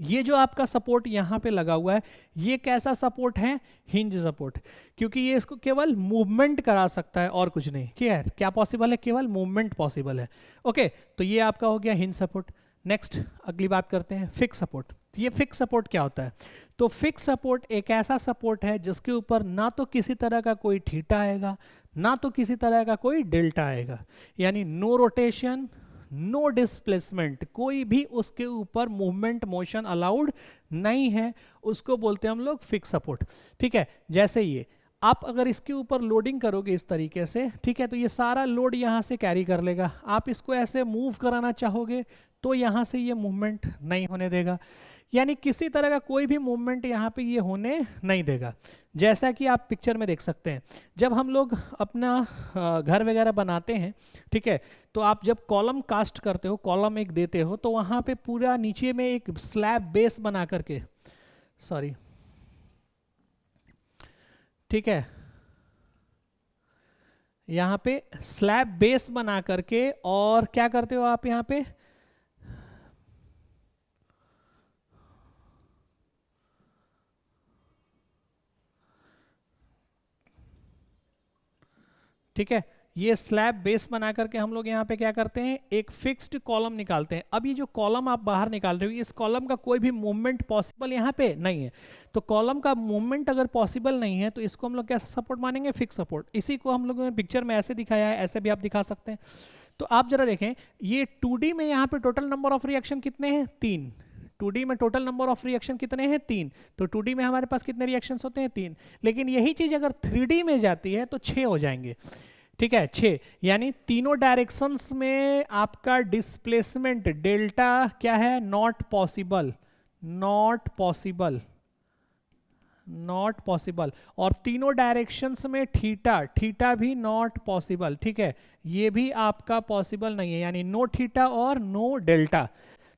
ये जो आपका सपोर्ट यहाँ पे लगा हुआ है, ये कैसा सपोर्ट है? हिंज सपोर्ट, क्योंकि ये इसको केवल मूवमेंट करा सकता है और कुछ नहीं। क्या पॉसिबल है? केवल मूवमेंट पॉसिबल है। ओके, तो ये आपका हो गया हिंज सपोर्ट। नेक्स्ट अगली बात करते हैं, फिक्स सपोर्ट। ये फिक्स सपोर्ट क्या होता है? तो फिक्स सपोर्ट एक ऐसा सपोर्ट है जिसके ऊपर ना तो किसी तरह का कोई थीटा आएगा, ना तो किसी तरह का कोई डेल्टा आएगा, यानी नो रोटेशन, नो डिस्प्लेसमेंट, कोई भी उसके ऊपर मूवमेंट मोशन अलाउड नहीं है, उसको बोलते हैं हम लोग फिक्स सपोर्ट। ठीक है, जैसे ये आप अगर इसके ऊपर लोडिंग करोगे इस तरीके से, ठीक है, तो ये सारा लोड यहाँ से कैरी कर लेगा। आप इसको ऐसे मूव कराना चाहोगे तो यहाँ से ये मूवमेंट नहीं होने देगा, यानी किसी तरह का कोई भी मूवमेंट यहाँ पे ये होने नहीं देगा। जैसा कि आप पिक्चर में देख सकते हैं, जब हम लोग अपना घर वगैरह बनाते हैं, ठीक है, तो आप जब कॉलम कास्ट करते हो, कॉलम एक देते हो, तो वहाँ पे पूरा नीचे में एक स्लैब बेस बना करके, सॉरी, ठीक है, यहाँ पे स्लैब बेस बना करके और क्या करते हो आप यहाँ पे, ठीक है, ये स्लैब बेस बना करके हम लोग यहाँ पे क्या करते हैं? एक फिक्स्ड कॉलम निकालते हैं। अब ये जो कॉलम आप बाहर निकाल रहे हो, इस कॉलम का कोई भी मूवमेंट पॉसिबल यहाँ पे नहीं है। तो कॉलम का मूवमेंट अगर पॉसिबल नहीं है तो इसको हम लोग कैसा सपोर्ट मानेंगे? Fix support. इसी को हम लोगों ने पिक्चर में ऐसे दिखाया है, ऐसे भी आप दिखा सकते हैं। तो आप जरा देखें, ये 2D में यहाँ पे टोटल नंबर ऑफ रिएक्शन कितने हैं? 3। 2D में टोटल नंबर ऑफ रिएक्शन कितने हैं? 3। तो 2D में हमारे पास कितने रिएक्शंस होते हैं? 3। लेकिन यही चीज अगर 3D में जाती है तो 6 हो जाएंगे। ठीक है, 6, यानी तीनों डायरेक्शंस में आपका डिस्प्लेसमेंट डेल्टा क्या है? Not possible, not possible, not possible. और तीनों डायरेक्शंस में थीटा, थीटा भी नॉट पॉसिबल। ठीक है, ये भी आपका पॉसिबल नहीं है, यानी नो थीटा और नो डेल्टा।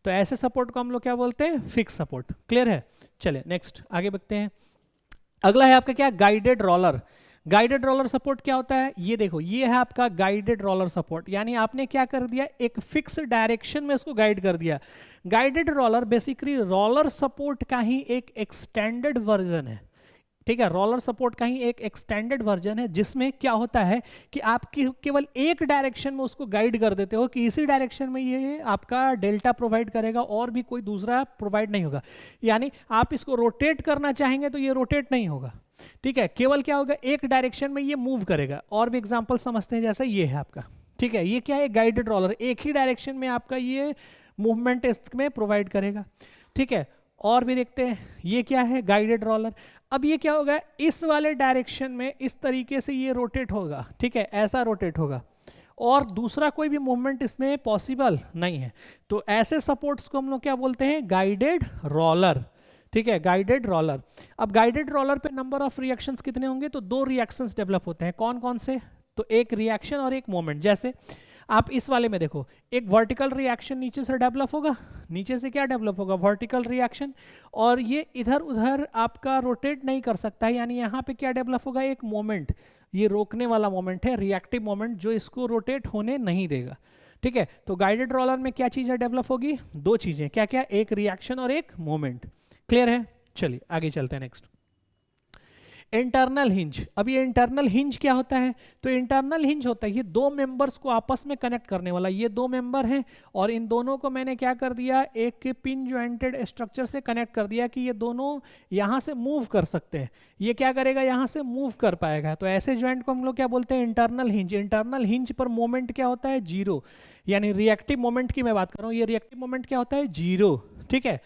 तो ऐसे सपोर्ट को हम लोग क्या बोलते हैं? Fix support. क्लियर है? चलिए नेक्स्ट आगे बढ़ते हैं। अगला है आपका क्या? Guided roller. Guided roller support क्या होता है, ये देखो ये है आपका गाइडेड रोलर सपोर्ट, यानी आपने क्या कर दिया, एक फिक्स डायरेक्शन में उसको गाइड कर दिया। Guided roller basically roller support का ही एक एक्सटेंडेड वर्जन है, ठीक है, रोलर सपोर्ट का ही एक एक्सटेंडेड वर्जन है, जिसमें क्या होता है कि आप केवल एक डायरेक्शन में उसको गाइड कर देते हो कि इसी डायरेक्शन में ये आपका डेल्टा प्रोवाइड करेगा और भी कोई दूसरा प्रोवाइड नहीं होगा। यानी आप इसको रोटेट करना चाहेंगे तो ये रोटेट नहीं होगा, ठीक है, केवल क्या होगा, एक डायरेक्शन में ये मूव करेगा। और भी एग्जाम्पल समझते हैं, जैसे ये है आपका, ठीक है, ये क्या है, गाइडेड रोलर, एक ही डायरेक्शन में आपका ये मूवमेंट इसमें प्रोवाइड करेगा, ठीक है। और भी देखते हैं, ये क्या है, गाइडेड रोलर। अब ये क्या होगा, इस वाले डायरेक्शन में इस तरीके से ये रोटेट होगा, ठीक है, ऐसा रोटेट होगा, और दूसरा कोई भी मूवमेंट इसमें पॉसिबल नहीं है। तो ऐसे सपोर्ट्स को हम लोग क्या बोलते हैं, गाइडेड रोलर, ठीक है, गाइडेड रोलर। अब गाइडेड रोलर पे नंबर ऑफ रिएक्शंस कितने होंगे, तो 2 रिएक्शंस डेवलप होते हैं। कौन कौन से, तो एक रिएक्शन और एक मोमेंट। जैसे आप इस वाले में देखो, एक वर्टिकल रिएक्शन नीचे से डेवलप होगा, नीचे से क्या डेवलप होगा, वर्टिकल रिएक्शन, और ये इधर उधर आपका रोटेट नहीं कर सकता है, यानी यहाँ पे क्या डेवलप होगा, एक मोमेंट, ये रोकने वाला मोमेंट है, रिएक्टिव मोमेंट, जो इसको रोटेट होने नहीं देगा, ठीक है। तो गाइडेड रोलर में क्या चीज़ें डेवलप होगी, 2 चीज़ें, क्या क्या, एक रिएक्शन और एक मोमेंट। क्लियर है, चलिए आगे चलते हैं नेक्स्ट। Internal hinge. अब ये इंटरनल हिंज क्या होता है, तो इंटरनल हिंज होता है ये 2 मेंबर्स को आपस में कनेक्ट करने वाला। ये 2 मेंबर हैं और इन दोनों को मैंने क्या कर दिया, एक पिन ज्वाइंटेड स्ट्रक्चर से कनेक्ट कर दिया कि ये दोनों यहाँ से मूव कर सकते हैं। ये क्या करेगा, यहाँ से मूव कर पाएगा। तो ऐसे ज्वाइंट को हम लोग क्या बोलते हैं, इंटरनल हिंज। इंटरनल हिंज पर मोमेंट क्या होता है, 0, यानी रिएक्टिव मोमेंट की मैं बात कर रहा हूँ, ये रिएक्टिव मोमेंट क्या होता है, 0, ठीक है।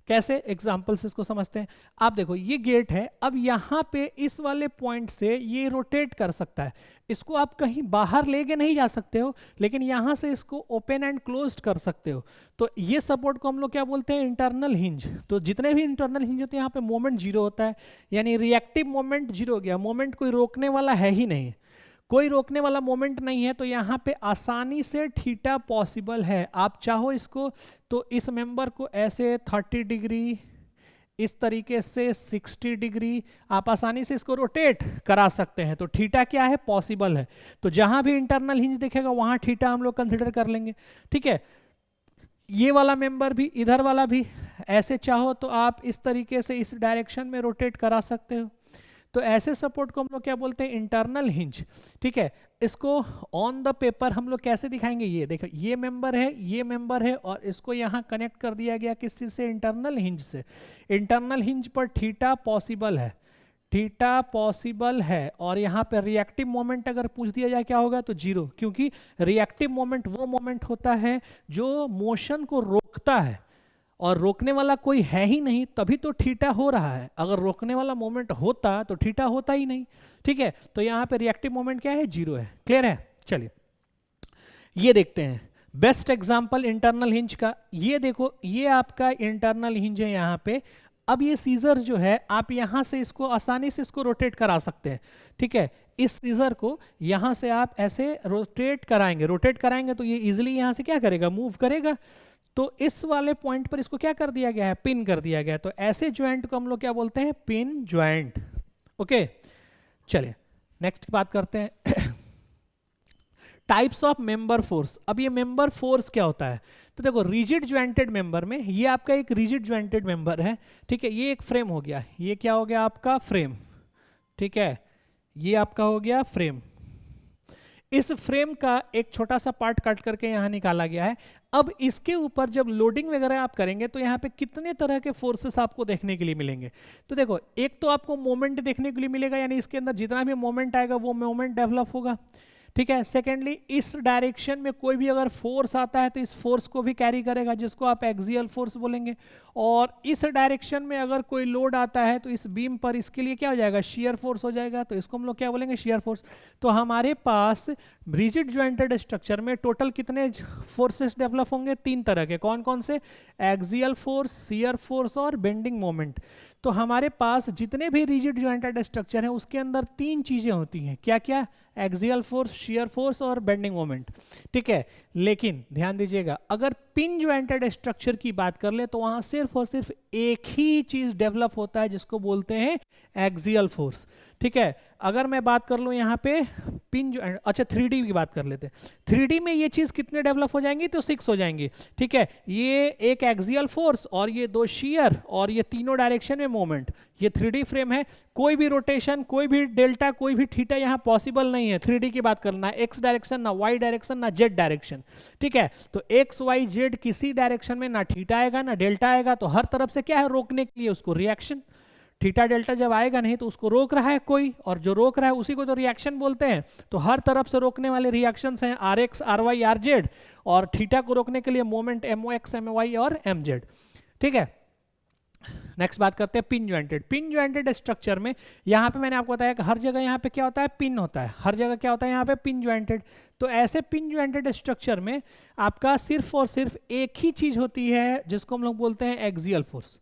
कैसे, एग्जाम्पल से इसको समझते हैं। आप देखो ये गेट है, अब यहाँ पे इस वाले पॉइंट से ये रोटेट कर सकता है, इसको आप कहीं बाहर लेके नहीं जा सकते हो, लेकिन यहाँ से इसको ओपन एंड क्लोज्ड कर सकते हो। तो ये सपोर्ट को हम लोग क्या बोलते हैं, इंटरनल हिंज। तो जितने भी इंटरनल हिंज होते हैं यहाँ पे मोमेंट 0 होता है, यानी रिएक्टिव मोमेंट 0 हो गया, मोमेंट कोई रोकने वाला है ही नहीं, कोई रोकने वाला मोमेंट नहीं है। तो यहाँ पे आसानी से थीटा पॉसिबल है। आप चाहो इसको तो इस मेंबर को ऐसे 30 डिग्री, इस तरीके से 60 डिग्री आप आसानी से इसको रोटेट करा सकते हैं। तो थीटा क्या है, पॉसिबल है। तो जहां भी इंटरनल हिंज दिखेगा वहां थीटा हम लोग कंसिडर कर लेंगे, ठीक है। ये वाला मेंबर भी, इधर वाला भी, ऐसे चाहो तो आप इस तरीके से इस डायरेक्शन में रोटेट करा सकते हो। तो ऐसे सपोर्ट को हम लोग क्या बोलते हैं, इंटरनल हिंज, ठीक है। इसको ऑन द पेपर हम लोग कैसे दिखाएंगे, ये देखो ये मेंबर है, ये मेंबर है, और इसको यहाँ कनेक्ट कर दिया गया किस से, इंटरनल हिंज से। इंटरनल हिंज पर थीटा पॉसिबल है, थीटा पॉसिबल है। और यहाँ पे रिएक्टिव मोमेंट अगर पूछ दिया जाए क्या होगा, तो 0, क्योंकि रिएक्टिव मोमेंट वो मोमेंट होता है जो मोशन को रोकता है, और रोकने वाला कोई है ही नहीं, तभी तो थीटा हो रहा है। अगर रोकने वाला मोमेंट होता तो थीटा होता ही नहीं, ठीक है। तो यहाँ पे रिएक्टिव मोमेंट क्या है, 0 है। क्लियर है, चलिए ये देखते हैं बेस्ट एग्जांपल इंटरनल हिंज का। ये देखो ये आपका इंटरनल हिंज है यहाँ पे। अब ये सीजर जो है, आप यहाँ से इसको आसानी से इसको रोटेट करा सकते हैं, ठीक है। इस सीजर को यहाँ से आप ऐसे रोटेट कराएंगे तो ये इजिली यहाँ से क्या करेगा, मूव करेगा। तो इस वाले पॉइंट पर इसको क्या कर दिया गया है, पिन कर दिया गया है। तो ऐसे ज्वाइंट को हम लोग क्या बोलते हैं, पिन ज्वाइंट। ओके, चलिए नेक्स्ट बात करते हैं टाइप्स ऑफ मेंबर फोर्स। अब ये मेंबर फोर्स क्या होता है, तो देखो रिजिड ज्वाइंटेड मेंबर में, ये आपका एक रिजिड ज्वाइंटेड मेंबर है, ठीक है। ये एक फ्रेम हो गया, ये क्या हो गया आपका फ्रेम, ठीक है, ये आपका हो गया फ्रेम। इस फ्रेम का एक छोटा सा पार्ट कट करके यहाँ निकाला गया है। अब इसके ऊपर जब लोडिंग वगैरह आप करेंगे तो यहाँ पे कितने तरह के फोर्सेस आपको देखने के लिए मिलेंगे। तो देखो एक तो आपको मोमेंट देखने के लिए मिलेगा, यानी इसके अंदर जितना भी मोमेंट आएगा वो मोमेंट डेवलप होगा, ठीक है। सेकेंडली इस डायरेक्शन में कोई भी अगर फोर्स आता है तो इस फोर्स को भी कैरी करेगा, जिसको आप एक्सियल फोर्स बोलेंगे। और इस डायरेक्शन में अगर कोई लोड आता है तो इस बीम पर इसके लिए क्या हो जाएगा, शियर फोर्स हो जाएगा, तो इसको हम लोग क्या बोलेंगे, शियर फोर्स। तो हमारे पास रिजिड ज्वाइंटेड स्ट्रक्चर में टोटल कितने फोर्सेस डेवलप होंगे, 3 तरह के। कौन कौन से, एक्सियल फोर्स, शियर फोर्स और बेंडिंग मोमेंट। तो हमारे पास जितने भी रिजिड ज्वाइंटेड स्ट्रक्चर हैं उसके अंदर 3 चीजें होती हैं, क्या क्या, एक्सियल फोर्स, शियर फोर्स और बेंडिंग मोमेंट, ठीक है। लेकिन ध्यान दीजिएगा, अगर पिन ज्वाइंटेड स्ट्रक्चर की बात कर ले तो वहां सिर्फ और सिर्फ एक ही चीज डेवलप होता है जिसको बोलते हैं एक्सियल फोर्स। ठीक है, अगर मैं बात कर लूं यहाँ पे पिन जो, अच्छा 3D की बात कर लेते हैं, 3D में ये चीज कितने डेवलप हो जाएंगी, तो 6 हो जाएंगी। ठीक है, ये एक एक्सियल फोर्स और ये 2 शियर और ये तीनों डायरेक्शन में मोमेंट, ये 3D फ्रेम है। कोई भी रोटेशन, कोई भी डेल्टा, कोई भी थीटा यहाँ पॉसिबल नहीं है 3D की बात करना, एक्स डायरेक्शन ना वाई डायरेक्शन ना जेड डायरेक्शन। ठीक है, तो एक्स वाई जेड किसी डायरेक्शन में ना थीटा आएगा ना डेल्टा आएगा, तो हर तरफ से क्या है रोकने के लिए उसको रिएक्शन। थीटा डेल्टा जब आएगा नहीं तो उसको रोक रहा है कोई, और जो रोक रहा है उसी को तो रिएक्शन बोलते हैं। तो हर तरफ से रोकने वाले रिएक्शंस हैं R X R Y R Z, और थीटा को रोकने के लिए moment M O X M Y और एम जेड। ठीक है, नेक्स्ट बात करते हैं pin jointed. Pin jointed structure में यहाँ पे मैंने आपको बताया कि हर जगह यहाँ पे क्या होता है, पिन होता है, हर जगह क्या होता है यहाँ पे पिन ज्वाइंटेड। तो ऐसे पिन ज्वाइंटेड स्ट्रक्चर में आपका सिर्फ और सिर्फ एक ही चीज होती है जिसको हम लोग बोलते हैं एक्सियल फोर्स,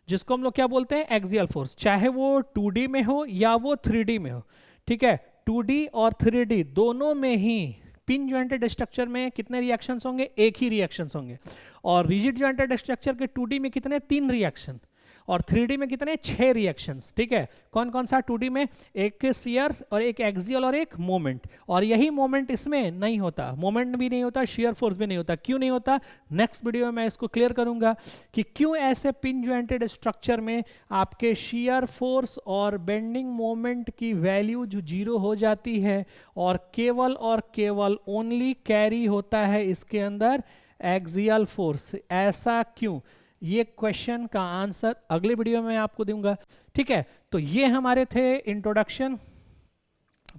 जिसको हम लोग क्या बोलते हैं एक्सियल फोर्स, चाहे वो 2D में हो या वो 3D में हो। ठीक है, 2D और 3D दोनों में ही पिन ज्वाइंटेड स्ट्रक्चर में कितने रिएक्शंस होंगे, एक ही रिएक्शंस होंगे। और रिजिड ज्वाइंटेड स्ट्रक्चर के 2D में कितने, 3 रिएक्शन, और 3D में कितने, 6 रिएक्शंस। ठीक है, कौन कौन सा 2D में, एक शियर और एक एक्सियल और एक मोमेंट, और यही मोमेंट इसमें नहीं होता, मोमेंट भी नहीं होता, शियर फोर्स भी नहीं होता। क्यों नहीं होता, नेक्स्ट वीडियो में मैं इसको क्लियर करूंगा कि क्यों ऐसे पिन ज्वाइंटेड स्ट्रक्चर में आपके शियर फोर्स और बेंडिंग मोमेंट की वैल्यू जो 0 हो जाती है, और केवल ओनली कैरी होता है इसके अंदर एक्सियल फोर्स। ऐसा क्यों, ये क्वेश्चन का आंसर अगले वीडियो में आपको दूंगा। ठीक है, तो ये हमारे थे इंट्रोडक्शन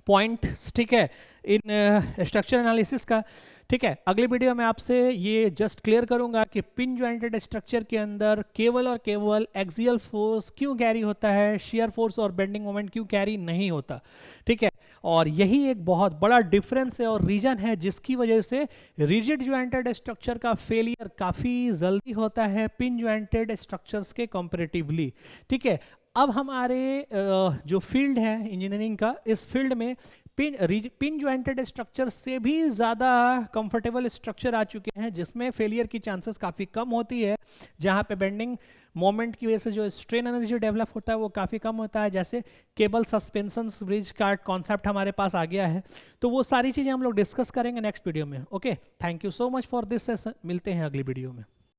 पॉइंट, ठीक है, इन स्ट्रक्चर एनालिसिस का। ठीक है, अगले वीडियो में आपसे ये जस्ट क्लियर करूंगा कि पिन ज्वाइंटेड स्ट्रक्चर के अंदर केवल और केवल एक्सियल फोर्स क्यों कैरी होता है, शियर फोर्स और बेंडिंग मोमेंट क्यों कैरी नहीं होता। ठीक है, और यही एक बहुत बड़ा डिफरेंस है और रीजन है जिसकी वजह से रिजिड ज्वाइंटेड स्ट्रक्चर का फेलियर काफ़ी जल्दी होता है पिन ज्वाइंटेड स्ट्रक्चर्स के कंपैरेटिवली। ठीक है, अब हमारे जो फील्ड है इंजीनियरिंग का, इस फील्ड में पिन ज्वाइंटेड स्ट्रक्चर से भी ज़्यादा कंफर्टेबल स्ट्रक्चर आ चुके हैं जिसमें फेलियर की चांसेस काफ़ी कम होती है, जहाँ पे बेंडिंग मोमेंट की वजह से जो स्ट्रेन एनर्जी डेवलप होता है वो काफ़ी कम होता है। जैसे केबल सस्पेंशन ब्रिज का कॉन्सेप्ट हमारे पास आ गया है, तो वो सारी चीज़ें हम लोग डिस्कस करेंगे नेक्स्ट वीडियो में। Okay, thank you so much for this session, मिलते हैं अगली वीडियो में।